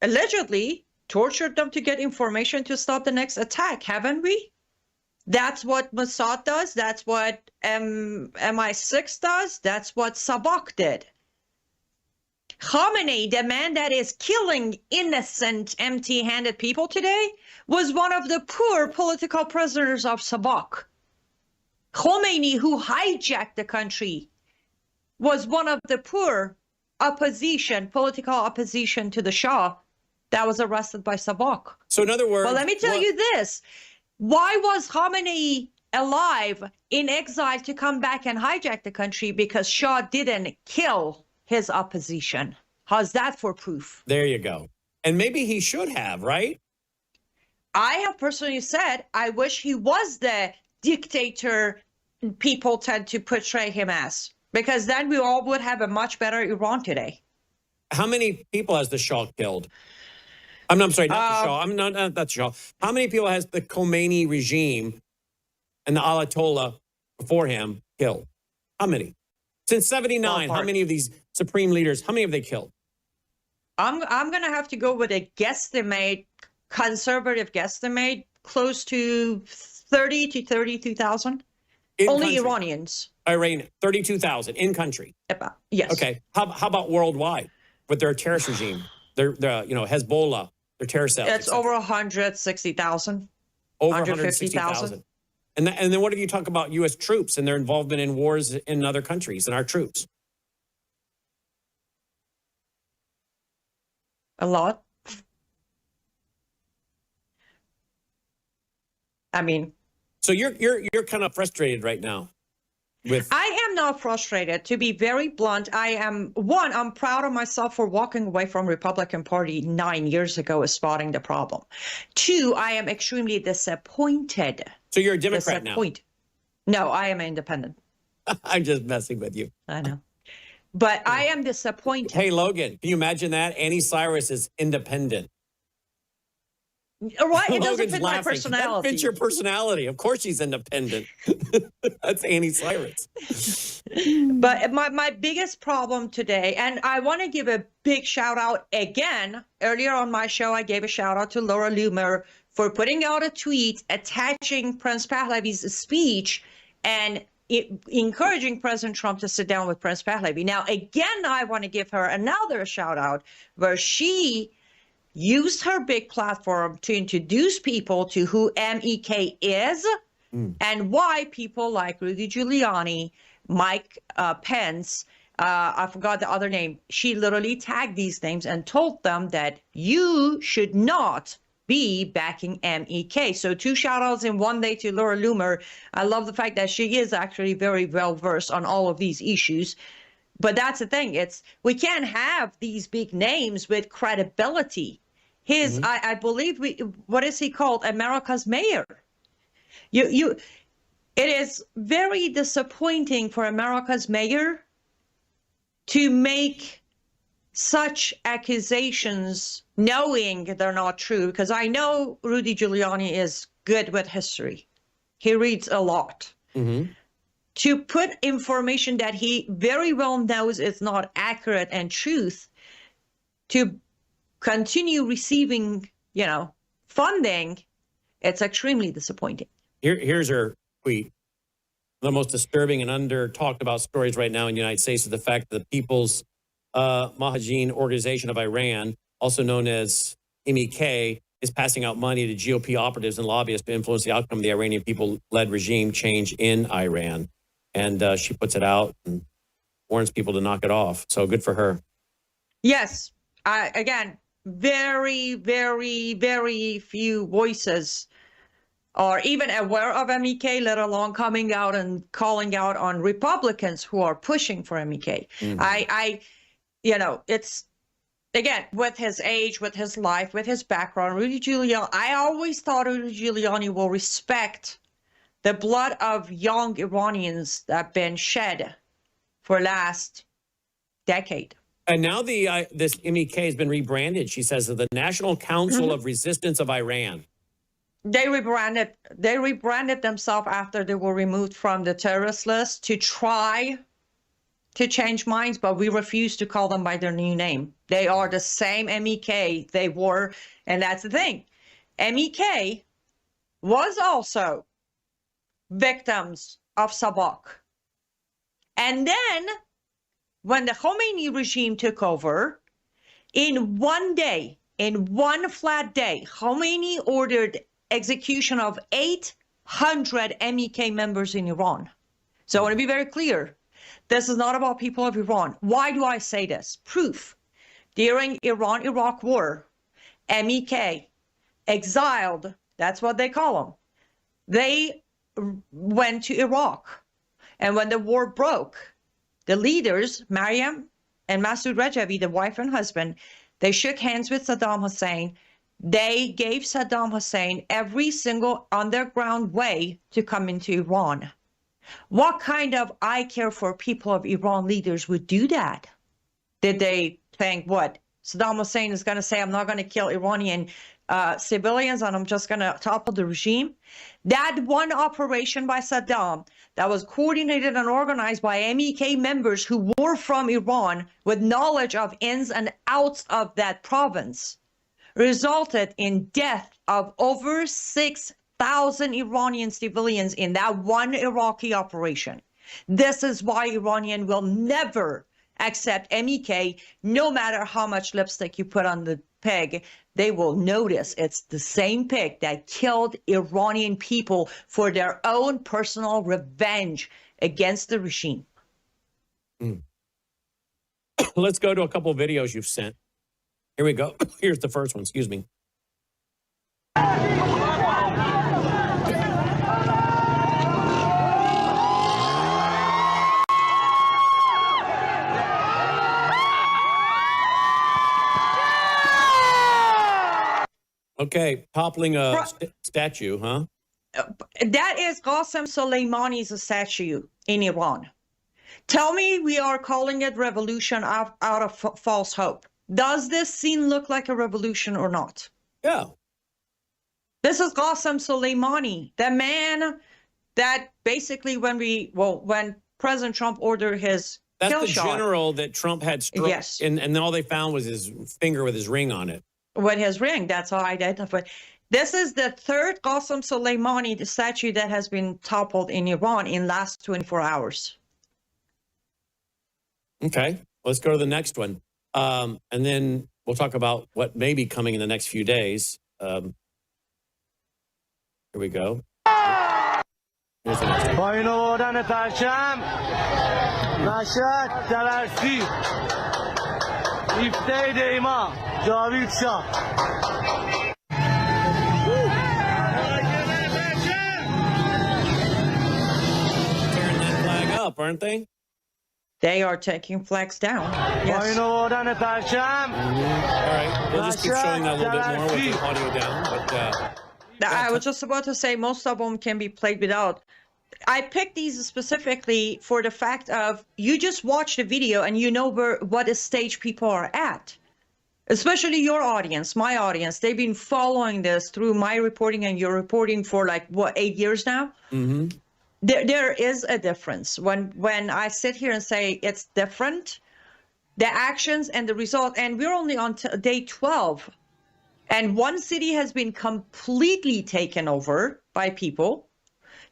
allegedly tortured them to get information to stop the next attack, haven't we? That's what Mossad does. That's what MI6 does. That's what Sabak did. Khamenei, the man that is killing innocent, empty-handed people today, was one of the poor political prisoners of Sabak. Khomeini, who hijacked the country, was one of the poor opposition, political opposition to the Shah that was arrested by Sabak. So in other words... Well, let me tell you this. Why was Khamenei alive in exile to come back and hijack the country? Because Shah didn't kill his opposition. How's that for proof? There you go. And maybe he should have, right? I have personally said, I wish he was the dictator people tend to portray him as, because then we all would have a much better Iran today. How many people has the Shah killed? I'm sorry, not the Shah. I'm not the Shah. How many people has the Khomeini regime and the Ayatollah before him killed? How many? Since 79, how many of these supreme leaders, how many have they killed? I'm going to have to go with a guesstimate, conservative guesstimate, close to 30 to 32,000. Only country. Iranians. Iran, 32,000 in country. Yes. Okay. How about worldwide with their terrorist regime? Their Hezbollah, their terror cells. It's over 160,000. Over 150,000. And then what do you talk about U.S. troops and their involvement in wars in other countries and our troops? A lot. I mean. So you're kind of frustrated right now. I am not frustrated. To be very blunt, I'm proud of myself for walking away from Republican Party 9 years ago, spotting the problem. 2, I am extremely disappointed. So you're a Democrat now? No, I am independent. I'm just messing with you. I know. But I am disappointed. Hey, Logan, can you imagine that? Anni Cyrus is independent. Right, it doesn't fit my personality. That fits your personality. Of course she's independent. That's Anni Cyrus. But my biggest problem today, and I want to give a big shout out again. Earlier on my show, I gave a shout out to Laura Loomer for putting out a tweet attaching Prince Pahlavi's speech and encouraging President Trump to sit down with Prince Pahlavi. Now, again, I want to give her another shout out where she used her big platform to introduce people to who MEK is and why people like Rudy Giuliani, Mike Pence, I forgot the other name. She literally tagged these names and told them that you should not be backing MEK. So 2 shout outs in one day to Laura Loomer. I love the fact that she is actually very well versed on all of these issues. But that's the thing. We can't have these big names with credibility. I believe what is he called? America's mayor. It is very disappointing for America's mayor to make such accusations knowing they're not true, because I know Rudy Giuliani is good with history. He reads a lot. To put information that he very well knows is not accurate and truth, to continue receiving, funding, it's extremely disappointing. Here's her tweet. The most disturbing and under-talked about stories right now in the United States is the fact that the People's Mujahideen Organization of Iran, also known as MEK, is passing out money to GOP operatives and lobbyists to influence the outcome of the Iranian people-led regime change in Iran. And she puts it out and warns people to knock it off. So good for her. Yes. Again, very, very, very few voices are even aware of MEK, let alone coming out and calling out on Republicans who are pushing for MEK. It's, again, with his age, with his life, with his background, Rudy Giuliani, I always thought Rudy Giuliani will respect the blood of young Iranians that have been shed for last decade. And now this MEK has been rebranded, she says, as the National Council of Resistance of Iran. They rebranded themselves after they were removed from the terrorist list to try to change minds, but we refuse to call them by their new name. They are the same MEK they were, and that's the thing. MEK was also victims of Sabak. And then when the Khomeini regime took over, in one day, in one flat day, Khomeini ordered execution of 800 MEK members in Iran. So I want to be very clear. This is not about people of Iran. Why do I say this? Proof. During Iran-Iraq war, MEK, exiled, that's what they call them. They went to Iraq. And when the war broke, the leaders, Mariam and Masoud Rajavi, the wife and husband, they shook hands with Saddam Hussein. They gave Saddam Hussein every single underground way to come into Iran. What kind of I care for people of Iran leaders would do that? Did they think, what, Saddam Hussein is going to say, I'm not going to kill Iranian civilians and I'm just going to topple the regime? That one operation by Saddam that was coordinated and organized by MEK members who were from Iran with knowledge of ins and outs of that province resulted in death of over 6,000 Iranian civilians in that one Iraqi operation. This is why Iranian will never accept MEK, no matter how much lipstick you put on the pig. They will notice it's the same pig that killed Iranian people for their own personal revenge against the regime. Let's go to a couple of videos you've sent. Here we go. Here's the first one. Excuse me. Okay, toppling a statue, huh? That is Qasem Soleimani's statue in Iran. Tell me we are calling it revolution out of false hope. Does this scene look like a revolution or not? Yeah. This is Qasem Soleimani, the man that basically when President Trump ordered his That's kill the shot, general that Trump had struck, yes, and all they found was his finger with his ring on it. with his ring. That's how I identified. This is the third Qasem Soleimani, the statue that has been toppled in Iran in last 24 hours. Okay, let's go to the next one. And then we'll talk about what may be coming in the next few days. Here we go. Here's the next one. پایین آوردن پرچم مشهد تبرسی 17 دیما جاوید شاه Tearing that flag up, aren't they? They are taking flags down. پایین آوردن پرچم All right, we'll just keep showing that a little bit more with the audio down. But I was just about to say most of them can be played without. I picked these specifically for the fact of you just watch the video and you know what stage people are at. Especially your audience, my audience. They've been following this through my reporting and your reporting for like, what, 8 years now? Mm-hmm. There is a difference. When I sit here and say it's different, the actions and the result, and we're only on day 12, and one city has been completely taken over by people.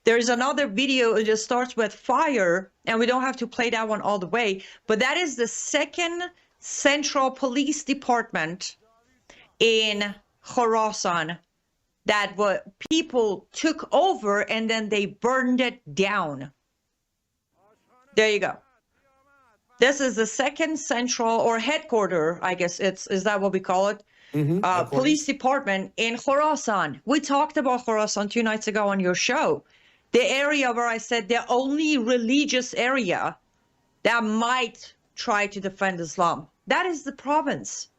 There's another video, it just starts with fire, and we don't have to play that one all the way, but that is the second central police department in Khorasan that what people took over and then they burned it down. There you go. This is the second central or headquarter, I guess is that what we call it? Police department in Khorasan. We talked about Khorasan 2 nights ago on your show. The area where I said the only religious area that might try to defend Islam. That is the province.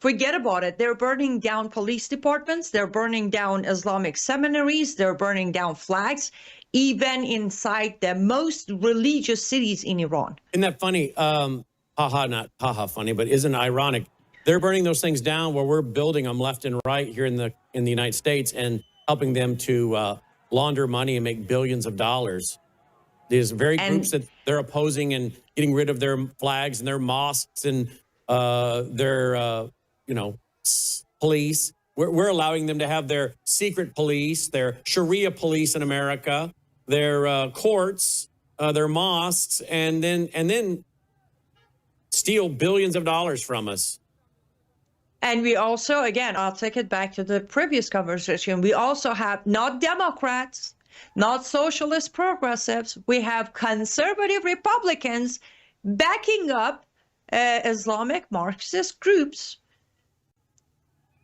Forget about it. They're burning down police departments. They're burning down Islamic seminaries. They're burning down flags, even inside the most religious cities in Iran. Isn't that funny? Not funny, but isn't it ironic? They're burning those things down where we're building them left and right here in the United States, and helping them to launder money and make billions of dollars. These very groups that they're opposing and getting rid of their flags and their mosques and their, police. We're allowing them to have their secret police, their Sharia police in America, their courts, their mosques, and then steal billions of dollars from us. And we also, again, I'll take it back to the previous conversation. We also have not Democrats, not socialist progressives. We have conservative Republicans backing up Islamic Marxist groups.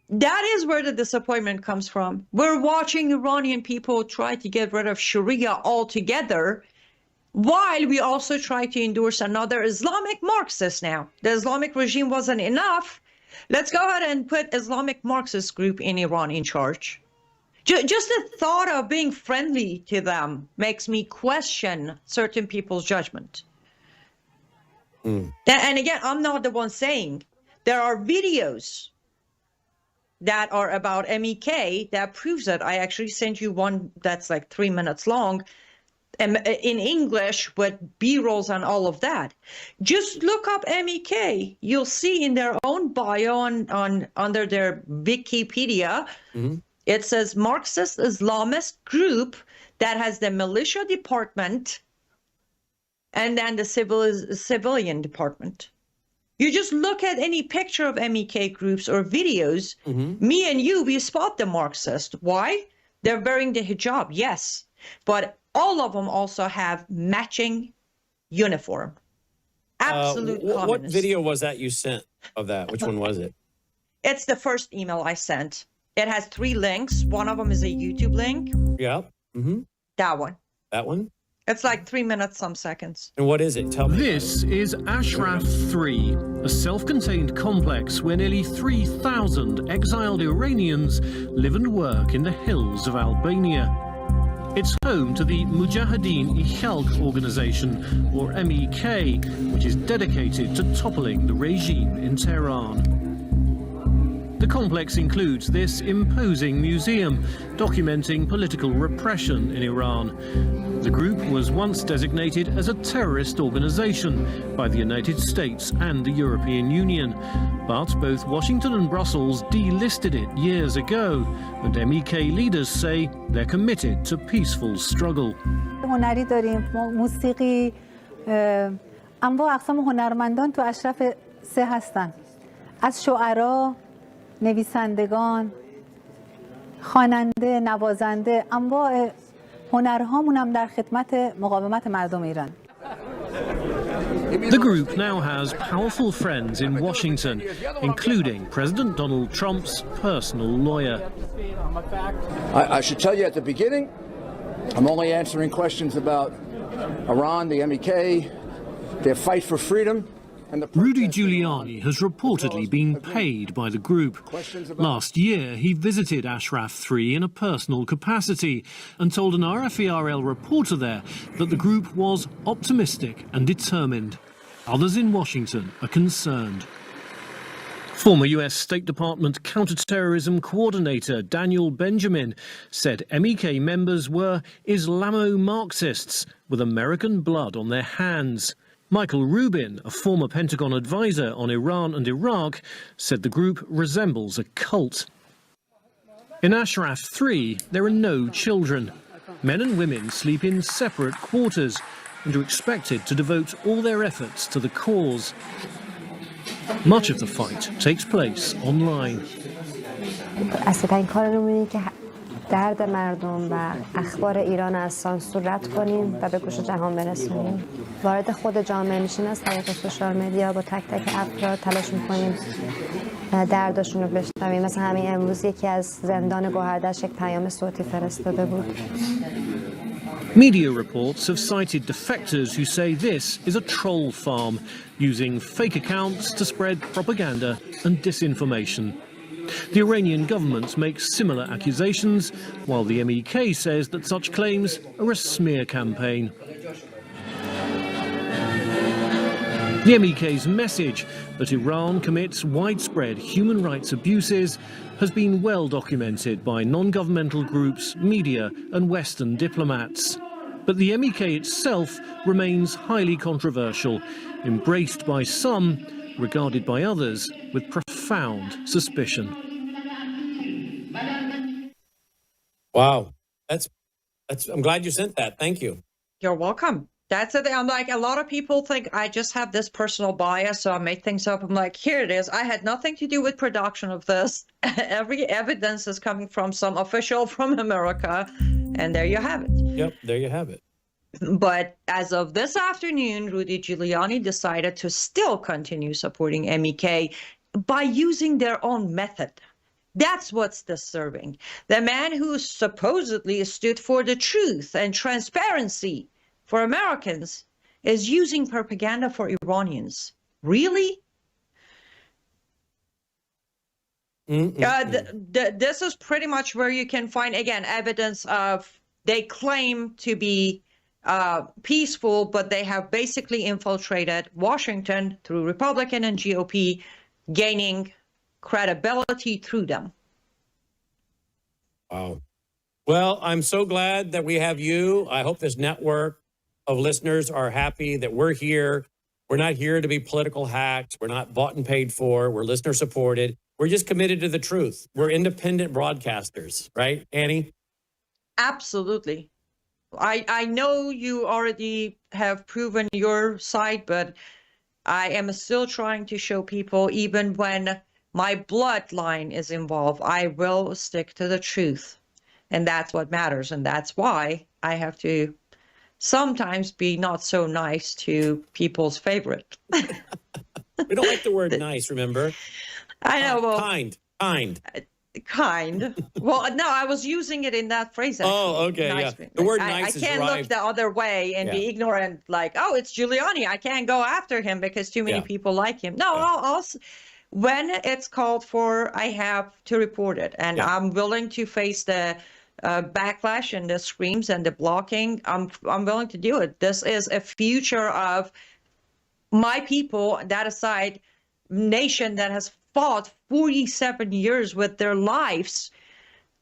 That is where the disappointment comes from. We're watching Iranian people try to get rid of Sharia altogether, while we also try to endorse another Islamic Marxist now. The Islamic regime wasn't enough. Let's go ahead and put Islamic Marxist group in Iran in charge. Just the thought of being friendly to them makes me question certain people's judgment. And again, I'm not the one saying. There are videos that are about MEK that proves it. I actually sent you one that's like 3 minutes long in English with B-rolls and all of that. Just look up MEK. You'll see in their own bio on under their Wikipedia, it says Marxist Islamist group that has the militia department and then the civilian department. You just look at any picture of MEK groups or videos, me and you, we spot the Marxist. Why? They're wearing the hijab, yes. But all of them also have matching uniform. Absolute communists. What video was that you sent of that? Which one was it? It's the first email I sent. It has 3 links. One of them is a YouTube link. Yeah. That one. That one? It's like 3 minutes, some seconds. And what is it? Tell me. This is Ashraf 3, a self-contained complex where nearly 3,000 exiled Iranians live and work in the hills of Albania. It's home to the Mujahideen Khalq organization, or MEK, which is dedicated to toppling the regime in Tehran. The complex includes this imposing museum documenting political repression in Iran. The group was once designated as a terrorist organization by the United States and the European Union, but both Washington and Brussels delisted it years ago, and MEK leaders say they're committed to peaceful struggle. هنری داریم، موسیقی، انواع اقسام هنرمندان تو اشرف 3 هستن. از شعرا، نویسندگان، خواننده، نوازنده، انواع هنرهامون هم در خدمت مقاومت مردم ایران. The group now has powerful friends in Washington, including President Donald Trump's personal lawyer. I should tell you at the beginning, I'm only answering questions about Iran, the MEK, their fight for freedom. Rudy Giuliani has reportedly been paid by the group. Last year, he visited Ashraf 3 in a personal capacity and told an RFE-RL reporter there that the group was optimistic and determined. Others in Washington are concerned. Former US State Department counterterrorism coordinator Daniel Benjamin said MEK members were Islamo-Marxists with American blood on their hands. Michael Rubin, a former Pentagon advisor on Iran and Iraq, said the group resembles a cult. In Ashraf 3, there are no children. Men and women sleep in separate quarters and are expected to devote all their efforts to the cause. Much of the fight takes place online. درد مردم و اخبار ایران از سانسور رد کنیم و به گوش جهان برسونیم. وارد خود جامعه میشیم از طریق سوشال مدیا با تک تک افراد تلاش میکنیم دردشون رو بشنویم. مثلا همین امروز یکی از زندان گوهردشت یک پیام صوتی فرستاده بود. Media reports have cited defectors who say this is a troll farm, using fake accounts to spread propaganda and disinformation. The Iranian government makes similar accusations, while the MEK says that such claims are a smear campaign. The MEK's message that Iran commits widespread human rights abuses has been well documented by non-governmental groups, media and Western diplomats. But the MEK itself remains highly controversial, embraced by some, regarded by others with profound suspicion. Wow. I'm glad you sent that. Thank you. You're welcome. That's it. I'm like, a lot of people think I just have this personal bias, so I make things up. I'm like, here it is. I had nothing to do with production of this. Every evidence is coming from some official from America, and there you have it. Yep, there you have it. But as of this afternoon, Rudy Giuliani decided to still continue supporting MEK by using their own method. That's what's disturbing. The man who supposedly stood for the truth and transparency for Americans is using propaganda for Iranians. Really? This is pretty much where you can find, again, evidence of they claim to be peaceful, but they have basically infiltrated Washington through Republican and GOP, gaining credibility through them. Wow. Well, I'm so glad that we have you. I hope this network of listeners are happy that we're here. We're not here to be political hacks. We're not bought and paid for. We're listener supported. We're just committed to the truth. We're independent broadcasters, right, Annie? Absolutely. I know you already have proven your side, but I am still trying to show people, even when my bloodline is involved, I will stick to the truth. And that's what matters. And that's why I have to sometimes be not so nice to people's favorite. We don't like the word nice, remember? I know. Well, kind. Well, no, I was using it in that phrase. Actually. Oh, okay, nice. yeah. The word nice is I can't look the other way and be ignorant, like, oh, it's Giuliani. I can't go after him because too many people like him. No, I'll when it's called for, I have to report it. And I'm willing to face the backlash and the screams and the blocking. I'm willing to do it. This is a future of my people, that aside, nation that has fought 47 years with their lives.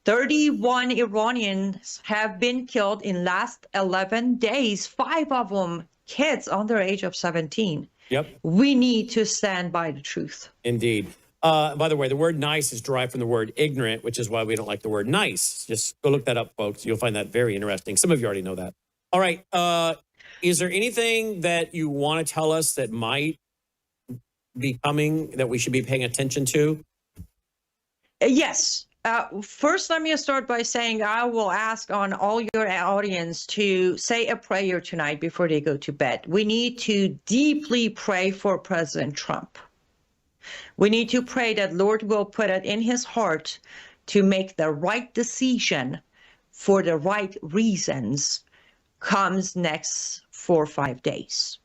31 Iranians have been killed in last 11 days, 5 of them kids under age of 17. Yep. We need to stand by the truth. Indeed. By the way, the word nice is derived from the word ignorant, which is why we don't like the word nice. Just go look that up, folks. You'll find that very interesting. Some of you already know that. All right. Is there anything that you want to tell us that might be coming that we should be paying attention to? Yes. First, let me start by saying I will ask on all your audience to say a prayer tonight before they go to bed. We need to deeply pray for President Trump. We need to pray that Lord will put it in his heart to make the right decision for the right reasons comes next 4 or 5 days.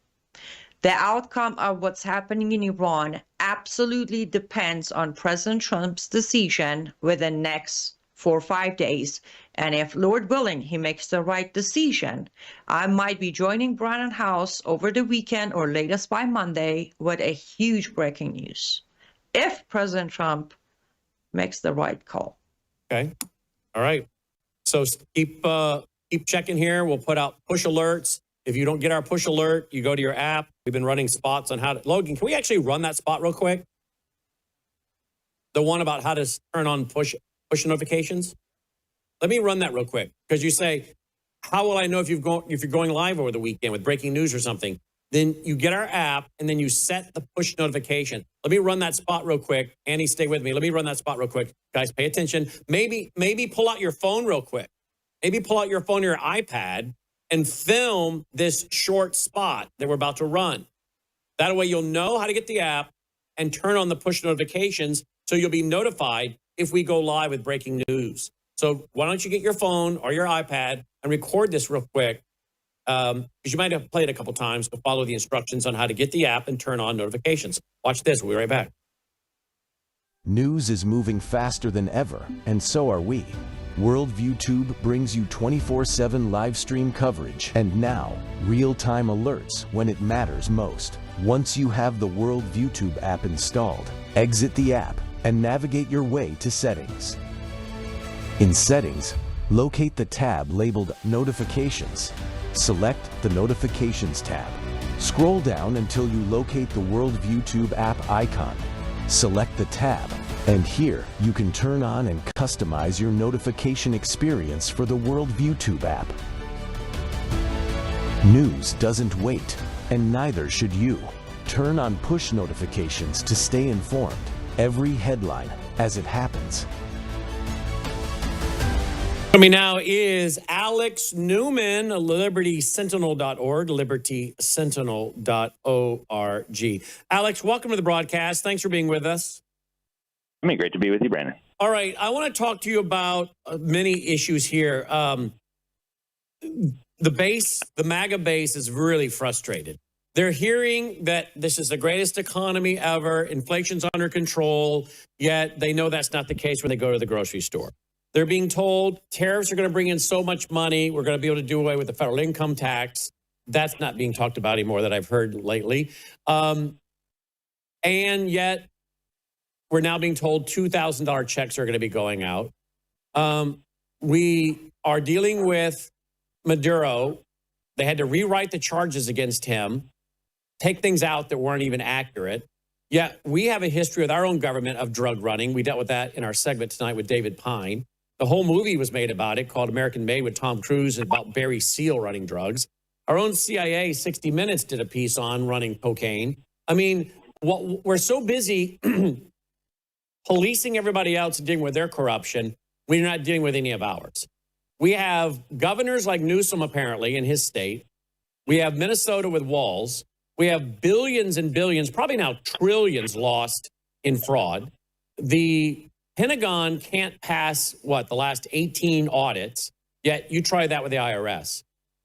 The outcome of what's happening in Iran absolutely depends on President Trump's decision within the next 4 or 5 days. And if, Lord willing, he makes the right decision, I might be joining Brannon Howse over the weekend or latest by Monday with a huge breaking news. If President Trump makes the right call. Okay. All right. So keep checking here. We'll put out push alerts. If you don't get our push alert, you go to your app. We've been running spots on how to... Logan, can we actually run that spot real quick? The one about how to turn on push notifications? Let me run that real quick. Because you say, how will I know if you're going live over the weekend with breaking news or something? Then you get our app and then you set the push notification. Let me run that spot real quick. Annie, stay with me. Let me run that spot real quick. Guys, pay attention. Maybe pull out your phone real quick. Maybe pull out your phone or your iPad and film this short spot that we're about to run. That way you'll know how to get the app and turn on the push notifications so you'll be notified if we go live with breaking news. So why don't you get your phone or your iPad and record this real quick, because you might have played it a couple times, but follow the instructions on how to get the app and turn on notifications. Watch this. We'll be right back. News is moving faster than ever, and so are we. Worldview Tube brings you 24/7 live stream coverage and now real-time alerts when it matters most. Once you have the Worldview Tube app installed, exit the app and navigate your way to Settings. In Settings, locate the tab labeled Notifications. Select the Notifications tab. Scroll down until you locate the Worldview Tube app icon. Select the tab, and here you can turn on and customize your notification experience for the Worldview Tube app. News doesn't wait, and neither should you. Turn on push notifications to stay informed. Every headline as it happens. Coming now is Alex Newman, libertysentinel.org, libertysentinel.org. Alex, welcome to the broadcast. Thanks for being with us. I mean, great to be with you, Brannon. All right. I want to talk to you about many issues here. The MAGA base is really frustrated. They're hearing that this is the greatest economy ever, inflation's under control, yet they know that's not the case when they go to the grocery store. They're being told tariffs are going to bring in so much money, we're going to be able to do away with the federal income tax. That's not being talked about anymore that I've heard lately. And yet we're now being told $2,000 checks are going to be going out. We are dealing with Maduro. They had to rewrite the charges against him, take things out that weren't even accurate. Yet we have a history with our own government of drug running. We dealt with that in our segment tonight with David Pyne. The whole movie was made about it, called American Made, with Tom Cruise, and about Barry Seal running drugs. Our own CIA, 60 Minutes, did a piece on running cocaine. I mean, we're so busy policing everybody else and dealing with their corruption, we're not dealing with any of ours. We have governors like Newsom, apparently, in his state. We have Minnesota with Walz. We have billions and billions, probably now trillions, lost in fraud. The Pentagon can't pass, the last 18 audits, yet you try that with the IRS.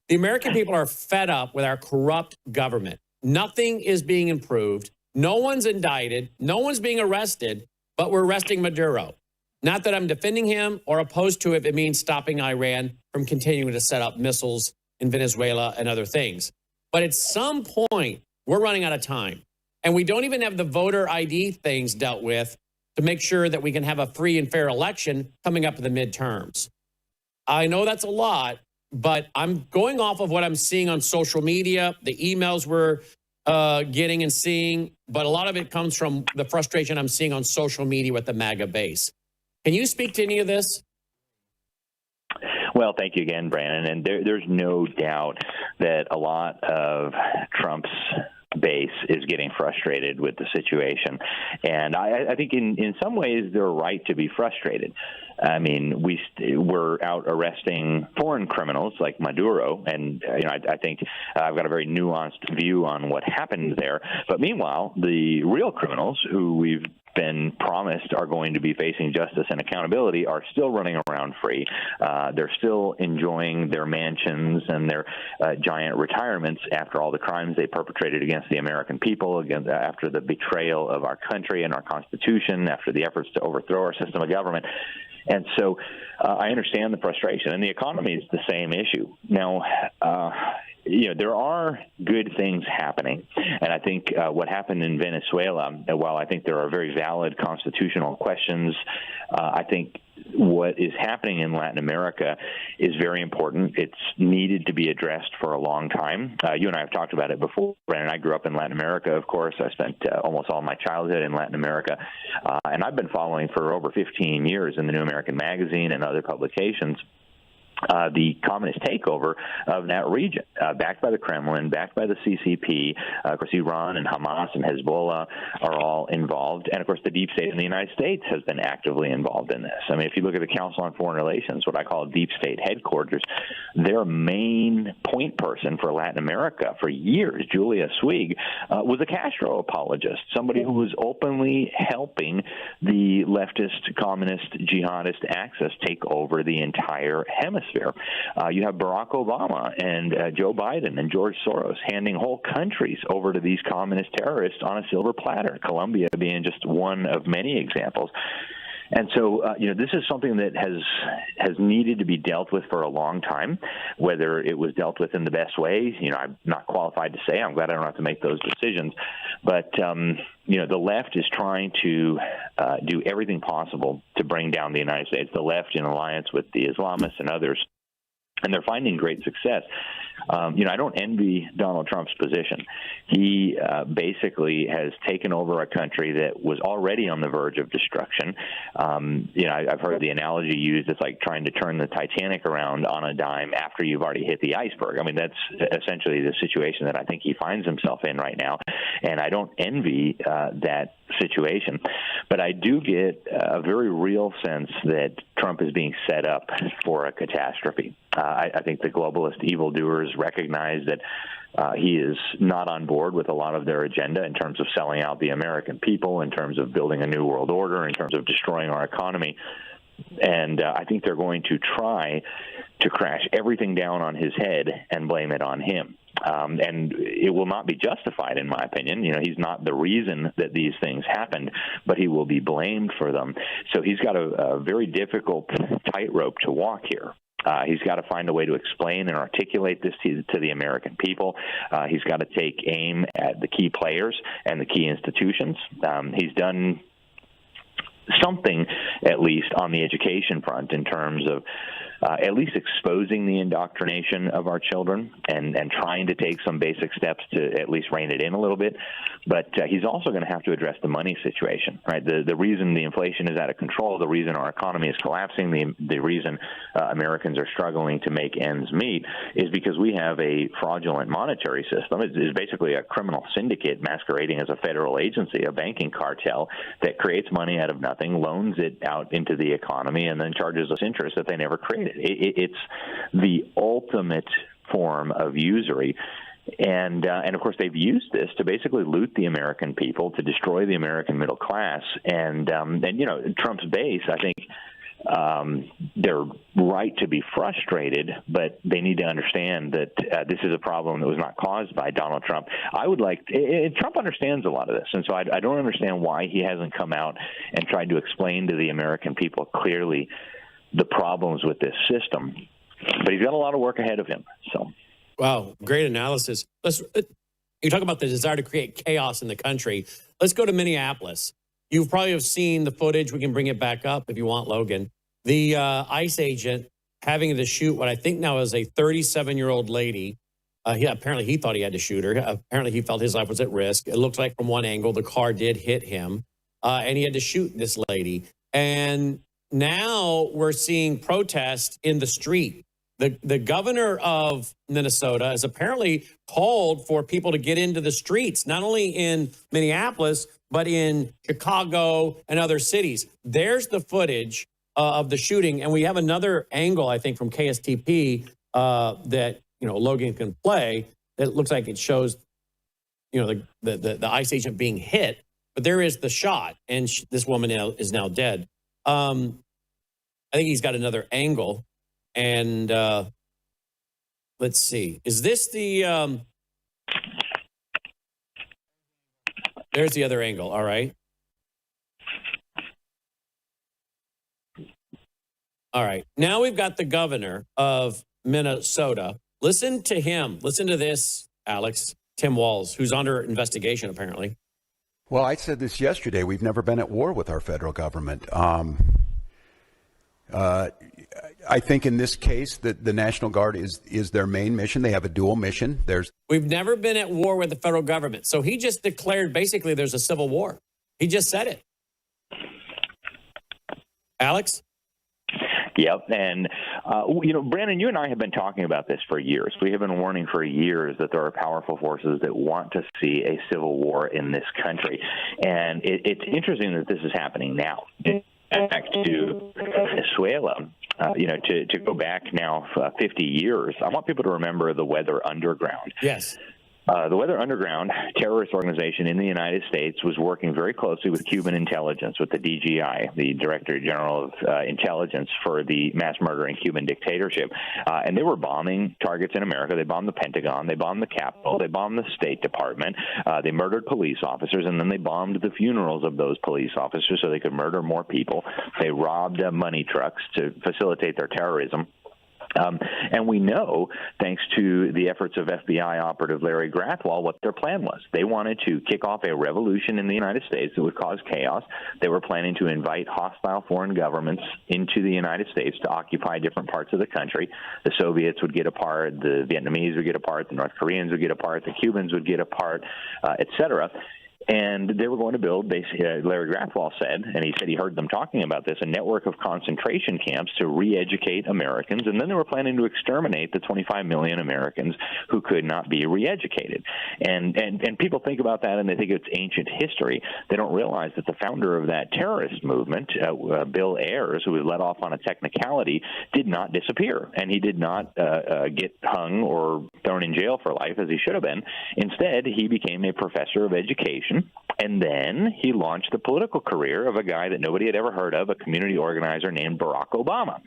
The American people are fed up with our corrupt government. Nothing is being improved. No one's indicted. No one's being arrested, but we're arresting Maduro. Not that I'm defending him or opposed to it if it means stopping Iran from continuing to set up missiles in Venezuela and other things. But at some point, we're running out of time. And we don't even have the voter ID things dealt with to make sure that we can have a free and fair election coming up in the midterms. I know that's a lot, but I'm going off of what I'm seeing on social media, the emails we're getting and seeing, but a lot of it comes from the frustration I'm seeing on social media with the MAGA base. Can you speak to any of this? Well, thank you again, Brannon. And there's no doubt that a lot of Trump's base is getting frustrated with the situation. And I think in some ways they're right to be frustrated. I mean, we're out arresting foreign criminals like Maduro, and I think I've got a very nuanced view on what happened there. But meanwhile, the real criminals who we've been promised are going to be facing justice and accountability are still running around free. They're still enjoying their mansions and their giant retirements after all the crimes they perpetrated against the American people, after the betrayal of our country and our Constitution, after the efforts to overthrow our system of government. And so I understand the frustration, and the economy is the same issue. Now, there are good things happening, and I think what happened in Venezuela, while I think there are very valid constitutional questions, I think what is happening in Latin America is very important. It's needed to be addressed for a long time. You and I have talked about it before, Brandon. I grew up in Latin America, of course. I spent almost all my childhood in Latin America, and I've been following for over 15 years in the New American Magazine and other publications the communist takeover of that region, backed by the Kremlin, backed by the CCP. Of course, Iran and Hamas and Hezbollah are all involved. And, of course, the deep state in the United States has been actively involved in this. I mean, if you look at the Council on Foreign Relations, what I call deep state headquarters, their main point person for Latin America for years, Julia Swig, was a Castro apologist, somebody who was openly helping the leftist, communist, jihadist axis take over the entire hemisphere. You have Barack Obama and Joe Biden and George Soros handing whole countries over to these communist terrorists on a silver platter, Colombia being just one of many examples. And so, this is something that has needed to be dealt with for a long time. Whether it was dealt with in the best way, I'm not qualified to say. I'm glad I don't have to make those decisions. But, the left is trying to do everything possible to bring down the United States, the left in alliance with the Islamists and others. And they're finding great success. I don't envy Donald Trump's position. He basically has taken over a country that was already on the verge of destruction. I've heard the analogy used, it's like trying to turn the Titanic around on a dime after you've already hit the iceberg. I mean, that's essentially the situation that I think he finds himself in right now. And I don't envy that situation. But I do get a very real sense that Trump is being set up for a catastrophe. I think the globalist evildoers recognize that he is not on board with a lot of their agenda in terms of selling out the American people, in terms of building a new world order, in terms of destroying our economy. And I think they're going to try to crash everything down on his head and blame it on him. And it will not be justified, in my opinion. He's not the reason that these things happened, but he will be blamed for them. So he's got a very difficult tightrope to walk here. He's got to find a way to explain and articulate this to the American people. He's got to take aim at the key players and the key institutions. He's done something, at least, on the education front in terms of at least exposing the indoctrination of our children and trying to take some basic steps to at least rein it in a little bit. But he's also going to have to address the money situation, right? The reason the inflation is out of control, the reason our economy is collapsing, the reason Americans are struggling to make ends meet is because we have a fraudulent monetary system. It's basically a criminal syndicate masquerading as a federal agency, a banking cartel that creates money out of nothing, loans it out into the economy, and then charges us interest that they never created. It's the ultimate form of usury. And of course, they've used this to basically loot the American people, to destroy the American middle class. And Trump's base, I think they're right to be frustrated, but they need to understand that this is a problem that was not caused by Donald Trump. Trump understands a lot of this, and so I don't understand why he hasn't come out and tried to explain to the American people clearly the problems with this system. But he's got a lot of work ahead of him. So, wow, great analysis. You talk about the desire to create chaos in the country. Let's go to Minneapolis. You probably have seen the footage. We can bring it back up if you want, Logan. The ICE agent having to shoot what I think now is a 37-year-old lady. Apparently he thought he had to shoot her. Apparently he felt his life was at risk. It looked like from one angle the car did hit him, and he had to shoot this lady. And now we're seeing protests in the street. The governor of Minnesota has apparently called for people to get into the streets, not only in Minneapolis, but in Chicago and other cities. There's the footage of the shooting. And we have another angle, I think, from KSTP that, Logan can play. That looks like it shows, the ICE agent being hit. But there is the shot, and this woman is now dead. I think he's got another angle. And let's see. Is this the... there's the other angle. All right. All right. Now we've got the governor of Minnesota. Listen to him. Listen to this, Alex. Tim Walz, who's under investigation, apparently. Well, I said this yesterday. We've never been at war with our federal government. I think in this case that the National Guard is their main mission. They have a dual mission. We've never been at war with the federal government. So he just declared basically there's a civil war. He just said it. Alex? Yep. And, Brannon, you and I have been talking about this for years. We have been warning for years that there are powerful forces that want to see a civil war in this country. And it's interesting that this is happening now. Back to Venezuela, to go back now 50 years, I want people to remember the Weather Underground. Yes. The Weather Underground terrorist organization in the United States was working very closely with Cuban intelligence, with the DGI, the Director General of Intelligence for the mass murdering Cuban dictatorship. And they were bombing targets in America. They bombed the Pentagon. They bombed the Capitol. They bombed the State Department. They murdered police officers, and then they bombed the funerals of those police officers so they could murder more people. They robbed money trucks to facilitate their terrorism. And we know, thanks to the efforts of FBI operative Larry Grathwohl, what their plan was. They wanted to kick off a revolution in the United States that would cause chaos. They were planning to invite hostile foreign governments into the United States to occupy different parts of the country. The Soviets would get a part, the Vietnamese would get a part, the North Koreans would get a part, the Cubans would get a part, et cetera. And they were going to build, basically, Larry Grathwohl said, and he said he heard them talking about this, a network of concentration camps to re-educate Americans. And then they were planning to exterminate the 25 million Americans who could not be re-educated. And people think about that and they think it's ancient history. They don't realize that the founder of that terrorist movement, Bill Ayers, who was let off on a technicality, did not disappear. And he did not get hung or thrown in jail for life as he should have been. Instead, he became a professor of education. And then he launched the political career of a guy that nobody had ever heard of, a community organizer named Barack Obama.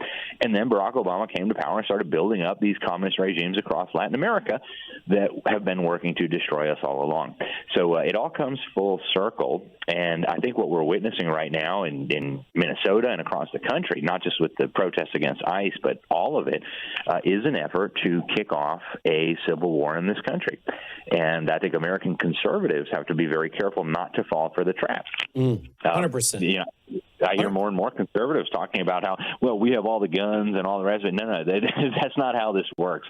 And then Barack Obama came to power and started building up these communist regimes across Latin America that have been working to destroy us all along. So it all comes full circle. And I think what we're witnessing right now in Minnesota and across the country, not just with the protests against ICE, but all of it, is an effort to kick off a civil war in this country. And I think American conservatives have to be very careful not to fall for the trap. 100%. I hear more and more conservatives talking about how, well, we have all the guns and all the rest of it. No, that's not how this works.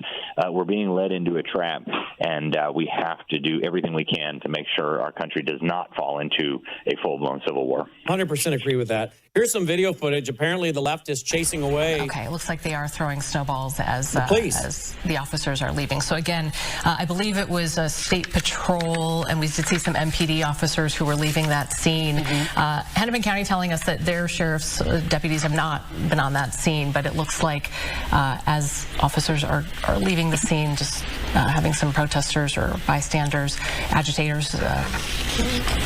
We're being led into a trap, and we have to do everything we can to make sure our country does not fall into a full-blown civil war. 100% agree with that. Here's some video footage. Apparently, the left is chasing away. Okay, it looks like they are throwing snowballs as the officers are leaving. So again, I believe it was a state patrol, and we did see some MPD officers who were leaving that scene. Hennepin County telling us that their sheriff's deputies have not been on that scene, but it looks like as officers are leaving the scene, just having some protesters or bystanders, agitators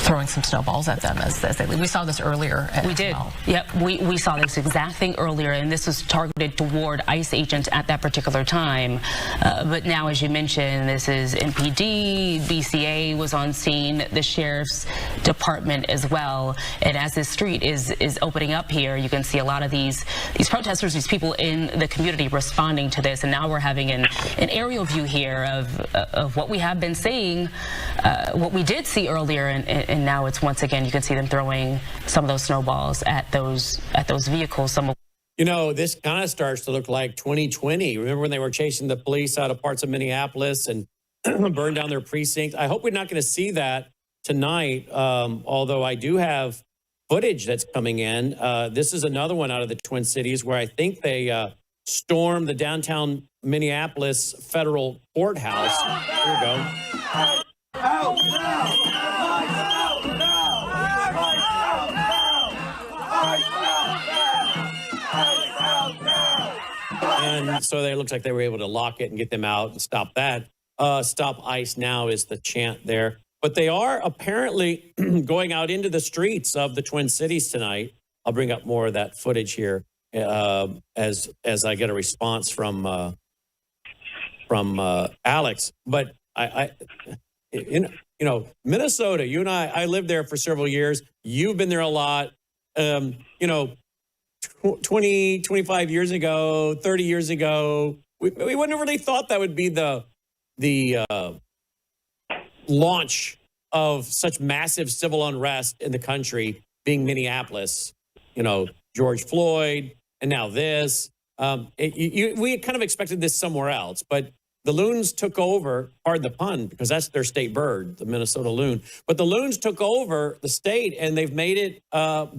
throwing some snowballs at them as they leave. We saw this earlier. We did. Well. Yep, we saw this exact thing earlier, and this was targeted toward ICE agents at that particular time. But now, as you mentioned, this is MPD, BCA was on scene, the Sheriff's Department as well. And as this street is opening up here, you can see a lot of these protesters, these people in the community responding to this. And now we're having an aerial view here of what we have been seeing, what we did see earlier, and now it's once again, you can see them throwing some of those snowballs at those vehicles. You know, this kind of starts to look like 2020. Remember when they were chasing the police out of parts of Minneapolis and burned down their precinct? I hope we're not going to see that tonight, although I do have footage that's coming in. This is another one out of the Twin Cities where I think they stormed the downtown Minneapolis federal courthouse. Here we go. Out now! And so it looks like they were able to lock it and get them out and stop that. Stop ICE now is the chant there. But they are apparently going out into the streets of the Twin Cities tonight. I'll bring up more of that footage here as I get a response from Alex. But Minnesota, you and I lived there for several years. You've been there a lot. 20, 25 years ago, 30 years ago, we wouldn't have really thought that would be the launch of such massive civil unrest in the country, being Minneapolis. George Floyd, and now this. We kind of expected this somewhere else, but the loons took over, pardon the pun, because that's their state bird, the Minnesota loon. But the loons took over the state, and they've made it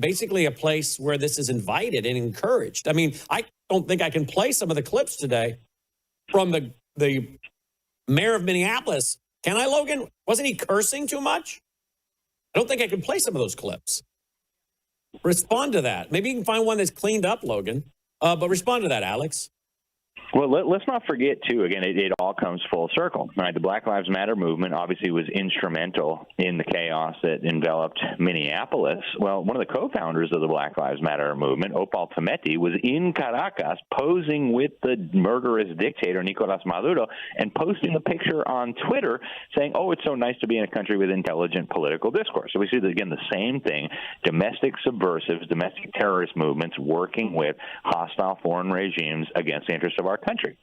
basically a place where this is invited and encouraged. I mean, I don't think I can play some of the clips today from the mayor of Minneapolis. Can I, Logan? Wasn't he cursing too much? I don't think I can play some of those clips. Respond to that. Maybe you can find one that's cleaned up, Logan. But respond to that, Alex. Well, let's not forget, too, again, it all comes full circle, right? The Black Lives Matter movement obviously was instrumental in the chaos that enveloped Minneapolis. Well, one of the co-founders of the Black Lives Matter movement, Opal Tometi, was in Caracas posing with the murderous dictator, Nicolas Maduro, and posting a picture on Twitter saying, oh, it's so nice to be in a country with intelligent political discourse. So we see, again, the same thing, domestic subversives, domestic terrorist movements working with hostile foreign regimes against the interests of our country.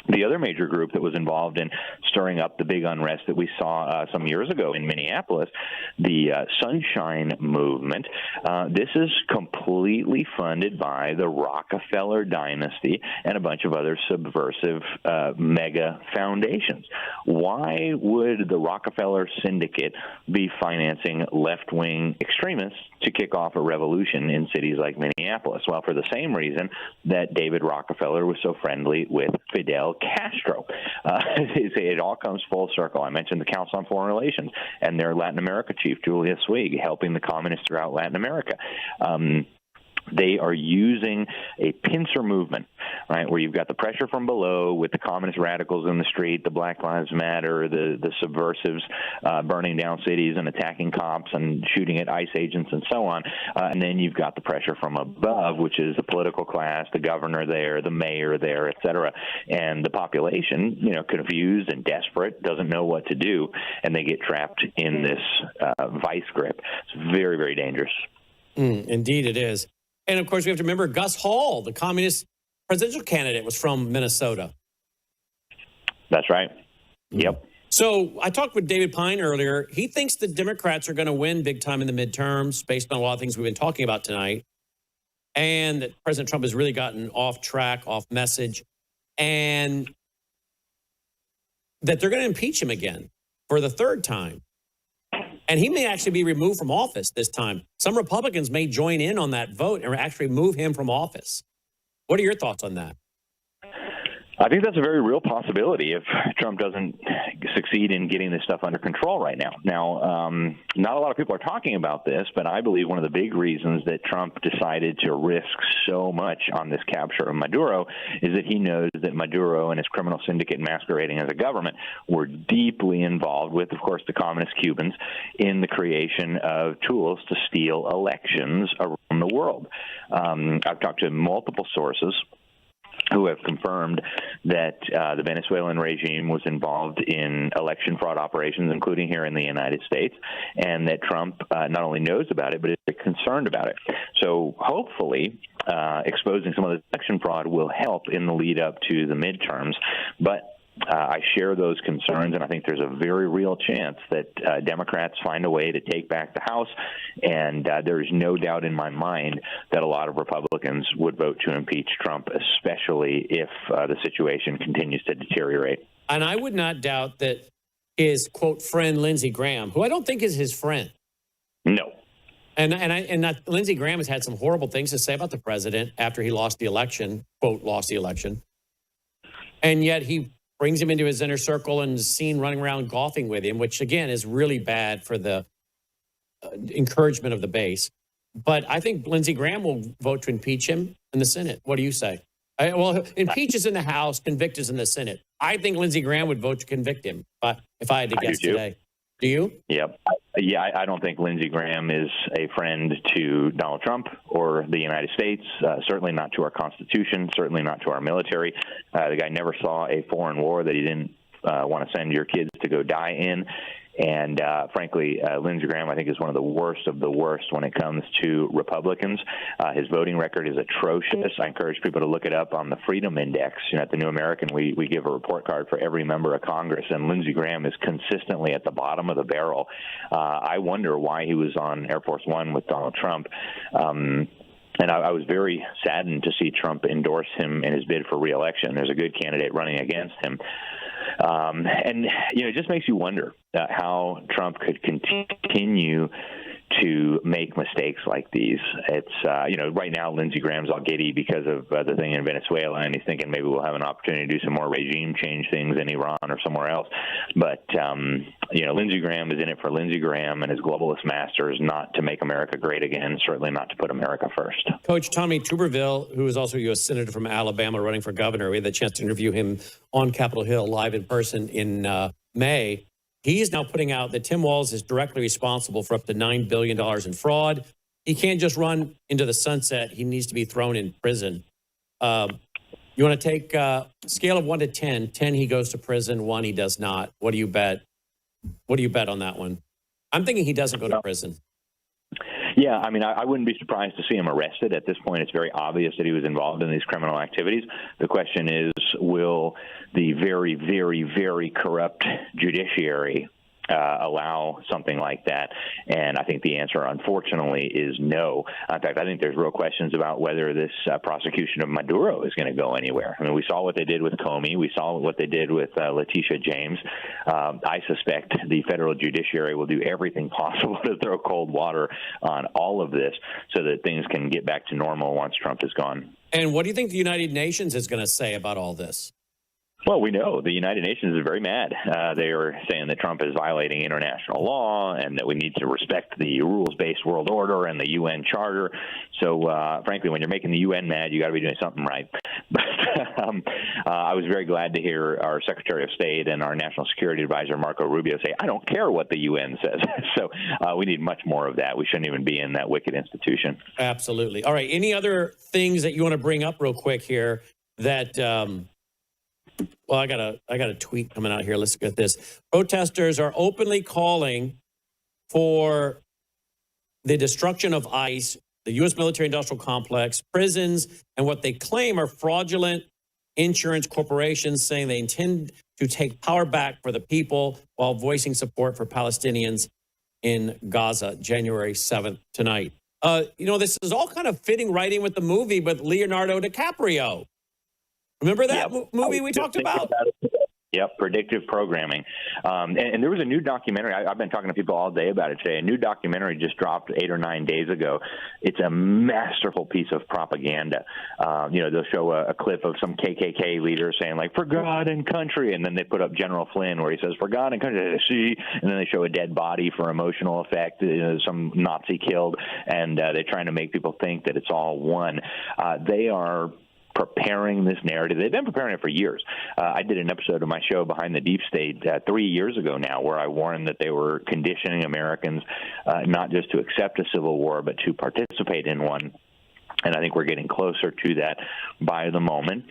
The other major group that was involved in stirring up the big unrest that we saw some years ago in Minneapolis, the Sunshine Movement, this is completely funded by the Rockefeller dynasty and a bunch of other subversive mega foundations. Why would the Rockefeller syndicate be financing left-wing extremists to kick off a revolution in cities like Minneapolis? Well, for the same reason that David Rockefeller was so friendly with Fidel Castro. It all comes full circle. I mentioned the Council on Foreign Relations and their Latin America chief, Julia Swig, helping the communists throughout Latin America. They are using a pincer movement, right, where you've got the pressure from below with the communist radicals in the street, the Black Lives Matter, the subversives burning down cities and attacking cops and shooting at ICE agents and so on. And then you've got the pressure from above, which is the political class, the governor there, the mayor there, et cetera. And the population, confused and desperate, doesn't know what to do, and they get trapped in this vice grip. It's very, very dangerous. Indeed it is. And, of course, we have to remember Gus Hall, the communist presidential candidate, was from Minnesota. That's right. Yep. So I talked with David Pyne earlier. He thinks the Democrats are going to win big time in the midterms based on a lot of things we've been talking about tonight, and that President Trump has really gotten off track, off message, and that they're going to impeach him again for the third time. And he may actually be removed from office this time. Some Republicans may join in on that vote and actually remove him from office. What are your thoughts on that? I think that's a very real possibility if Trump doesn't succeed in getting this stuff under control right now. Now, not a lot of people are talking about this, but I believe one of the big reasons that Trump decided to risk so much on this capture of Maduro is that he knows that Maduro and his criminal syndicate masquerading as a government were deeply involved with, of course, the communist Cubans in the creation of tools to steal elections around the world. I've talked to multiple sources who have confirmed that the Venezuelan regime was involved in election fraud operations, including here in the United States, and that Trump not only knows about it, but is concerned about it. So hopefully exposing some of the election fraud will help in the lead up to the midterms. But I share those concerns, and I think there's a very real chance that Democrats find a way to take back the House, and there is no doubt in my mind that a lot of Republicans would vote to impeach Trump, especially if the situation continues to deteriorate. And I would not doubt that his, quote, friend Lindsey Graham, who I don't think is his friend. No. And Lindsey Graham has had some horrible things to say about the president after he lost the election, quote, lost the election. And yet he brings him into his inner circle and is seen running around golfing with him, which, again, is really bad for the encouragement of the base. But I think Lindsey Graham will vote to impeach him in the Senate. What do you say? Well, impeach is in the House, convict is in the Senate. I think Lindsey Graham would vote to convict him if I had to guess today. Do you? Yep. Yeah, I don't think Lindsey Graham is a friend to Donald Trump or the United States, certainly not to our Constitution, certainly not to our military. The guy never saw a foreign war that he didn't want to send your kids to go die in. And frankly, Lindsey Graham, I think, is one of the worst when it comes to Republicans. His voting record is atrocious. I encourage people to look it up on the Freedom Index. At the New American, we give a report card for every member of Congress, and Lindsey Graham is consistently at the bottom of the barrel. I wonder why he was on Air Force One with Donald Trump. And I was very saddened to see Trump endorse him in his bid for re-election. There's a good candidate running against him. And it just makes you wonder how Trump could continue to make mistakes like these. It's, right now Lindsey Graham's all giddy because of the thing in Venezuela, and he's thinking maybe we'll have an opportunity to do some more regime change things in Iran or somewhere else. But, Lindsey Graham is in it for Lindsey Graham and his globalist masters, not to make America great again, certainly not to put America first. Coach Tommy Tuberville, who is also a U.S. Senator from Alabama running for governor, we had the chance to interview him on Capitol Hill live in person in May. He's now putting out that Tim Walz is directly responsible for up to $9 billion in fraud. He can't just run into the sunset. He needs to be thrown in prison. You want to take a scale of 1 to 10. 10, he goes to prison. 1, he does not. What do you bet? What do you bet on that one? I'm thinking he doesn't go to prison. Yeah, I mean, I wouldn't be surprised to see him arrested. At this point, it's very obvious that he was involved in these criminal activities. The question is, will the very, very, very corrupt judiciary allow something like that? And I think the answer, unfortunately, is no. In fact, I think there's real questions about whether this prosecution of Maduro is going to go anywhere. I mean, we saw what they did with Comey. We saw what they did with Letitia James. I suspect the federal judiciary will do everything possible to throw cold water on all of this so that things can get back to normal once Trump is gone. And what do you think the United Nations is going to say about all this? Well, we know the United Nations is very mad. They are saying that Trump is violating international law and that we need to respect the rules-based world order and the UN Charter. So, frankly, when you're making the UN mad, you got to be doing something right. But I was very glad to hear our Secretary of State and our National Security Advisor, Marco Rubio, say, I don't care what the UN says. So we need much more of that. We shouldn't even be in that wicked institution. Absolutely. All right. Any other things that you want to bring up real quick here that well, I got a tweet coming out here. Let's get this. Protesters are openly calling for the destruction of ICE, the U.S. military-industrial complex, prisons, and what they claim are fraudulent insurance corporations, saying they intend to take power back for the people while voicing support for Palestinians in Gaza, January 7th tonight. This is all kind of fitting right in with the movie with Leonardo DiCaprio. Remember that movie we talked about? Yep, predictive programming. And there was a new documentary. I've been talking to people all day about it today. A new documentary just dropped 8 or 9 days ago. It's a masterful piece of propaganda. They'll show a clip of some KKK leader saying, like, for God and country. And then they put up General Flynn where he says, for God and country. And then they show a dead body for emotional effect, some Nazi killed. And they're trying to make people think that it's all one. They are preparing this narrative. They've been preparing it for years. I did an episode of my show Behind the Deep State 3 years ago now where I warned that they were conditioning Americans not just to accept a civil war, but to participate in one. And I think we're getting closer to that by the moment.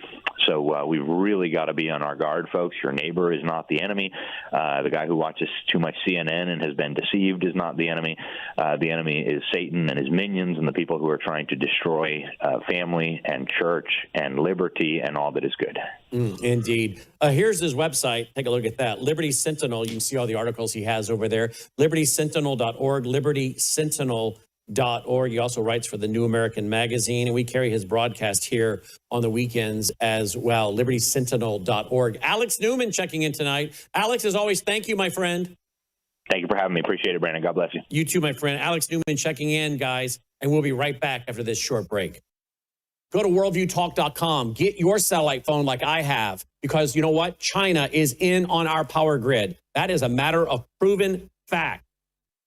So we've really got to be on our guard, folks. Your neighbor is not the enemy. The guy who watches too much CNN and has been deceived is not the enemy. The enemy is Satan and his minions and the people who are trying to destroy family and church and liberty and all that is good. Indeed. Here's his website. Take a look at that. Liberty Sentinel. You can see all the articles he has over there. LibertySentinel.org. LibertySentinel.org. He also writes for the New American Magazine, and we carry his broadcast here on the weekends as well. LibertySentinel.org. Alex Newman checking in tonight. Alex, as always, thank you, my friend. Thank you for having me. Appreciate it, Brandon. God bless you. You too, my friend. Alex Newman checking in, guys, and we'll be right back after this short break. Go to worldviewtalk.com. Get your satellite phone like I have, because you know what? China is in on our power grid. That is a matter of proven fact.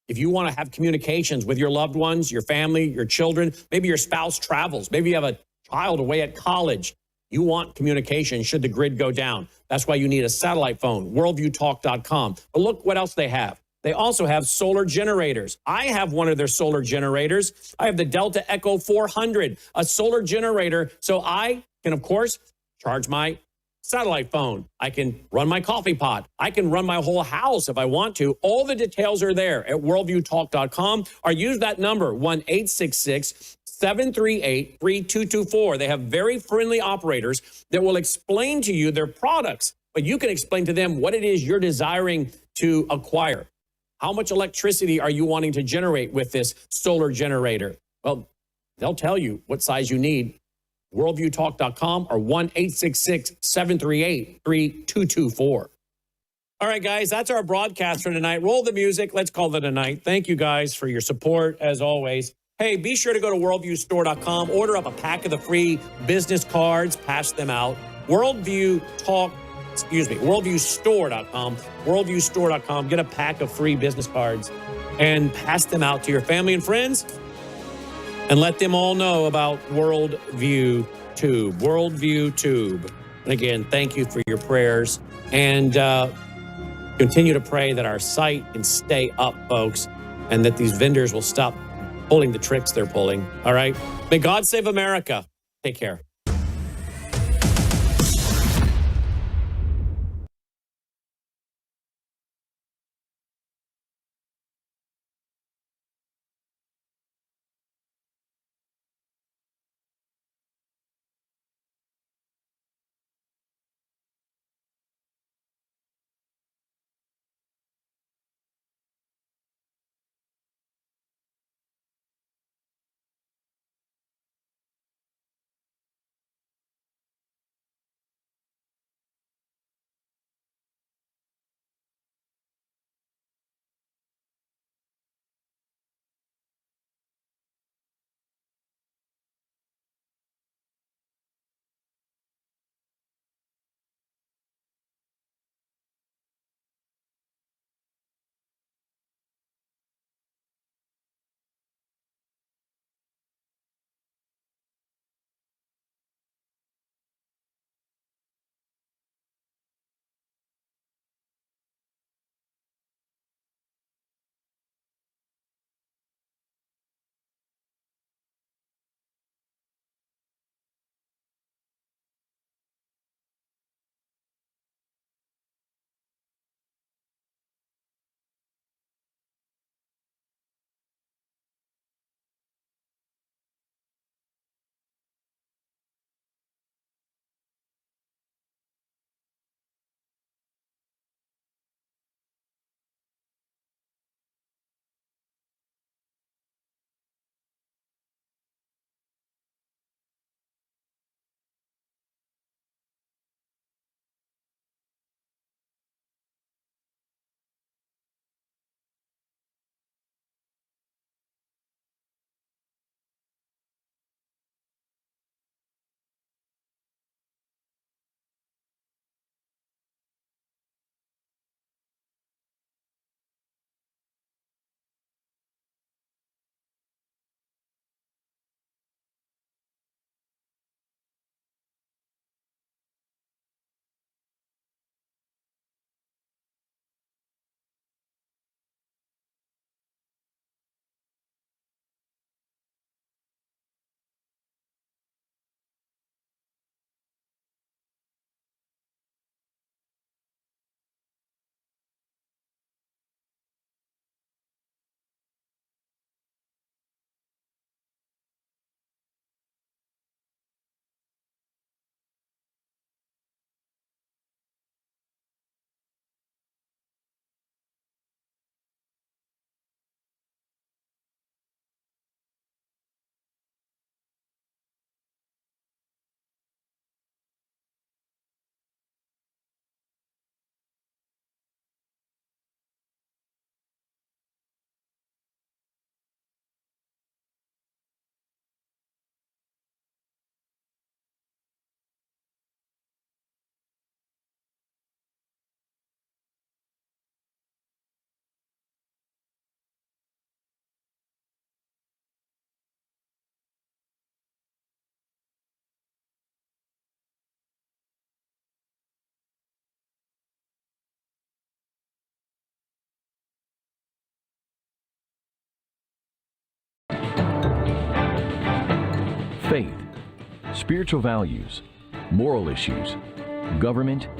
If you want to have communications with your loved ones, your family, your children, maybe your spouse travels, maybe you have a child away at college, you want communication should the grid go down. That's why you need a satellite phone, worldviewtalk.com. But look what else they have. They also have solar generators. I have one of their solar generators. I have the Delta Echo 400, a solar generator, so I can, of course, charge my satellite phone. I can run my coffee pot. I can run my whole house if I want to. All the details are there at worldviewtalk.com, or use that number, 1-866-738-3224. They have very friendly operators that will explain to you their products, but you can explain to them what it is you're desiring to acquire. How much electricity are you wanting to generate with this solar generator? Well, they'll tell you what size you need. worldviewtalk.com or 1-866-738-3224. All All right, guys, that's our broadcast for tonight. Roll the music. Let's call it a night. Thank you guys for your support, as always. Hey, be sure to go to worldviewstore.com. Order up a pack of the free business cards. Pass them out. Worldviewstore.com. Worldviewstore.com. Get a pack of free business cards and pass them out to your family and friends. And let them all know about Worldview Tube. Worldview Tube. And again, thank you for your prayers. And continue to pray that our site can stay up, folks, and that these vendors will stop pulling the tricks they're pulling. All right? May God save America. Take care. Faith, spiritual values, moral issues, government,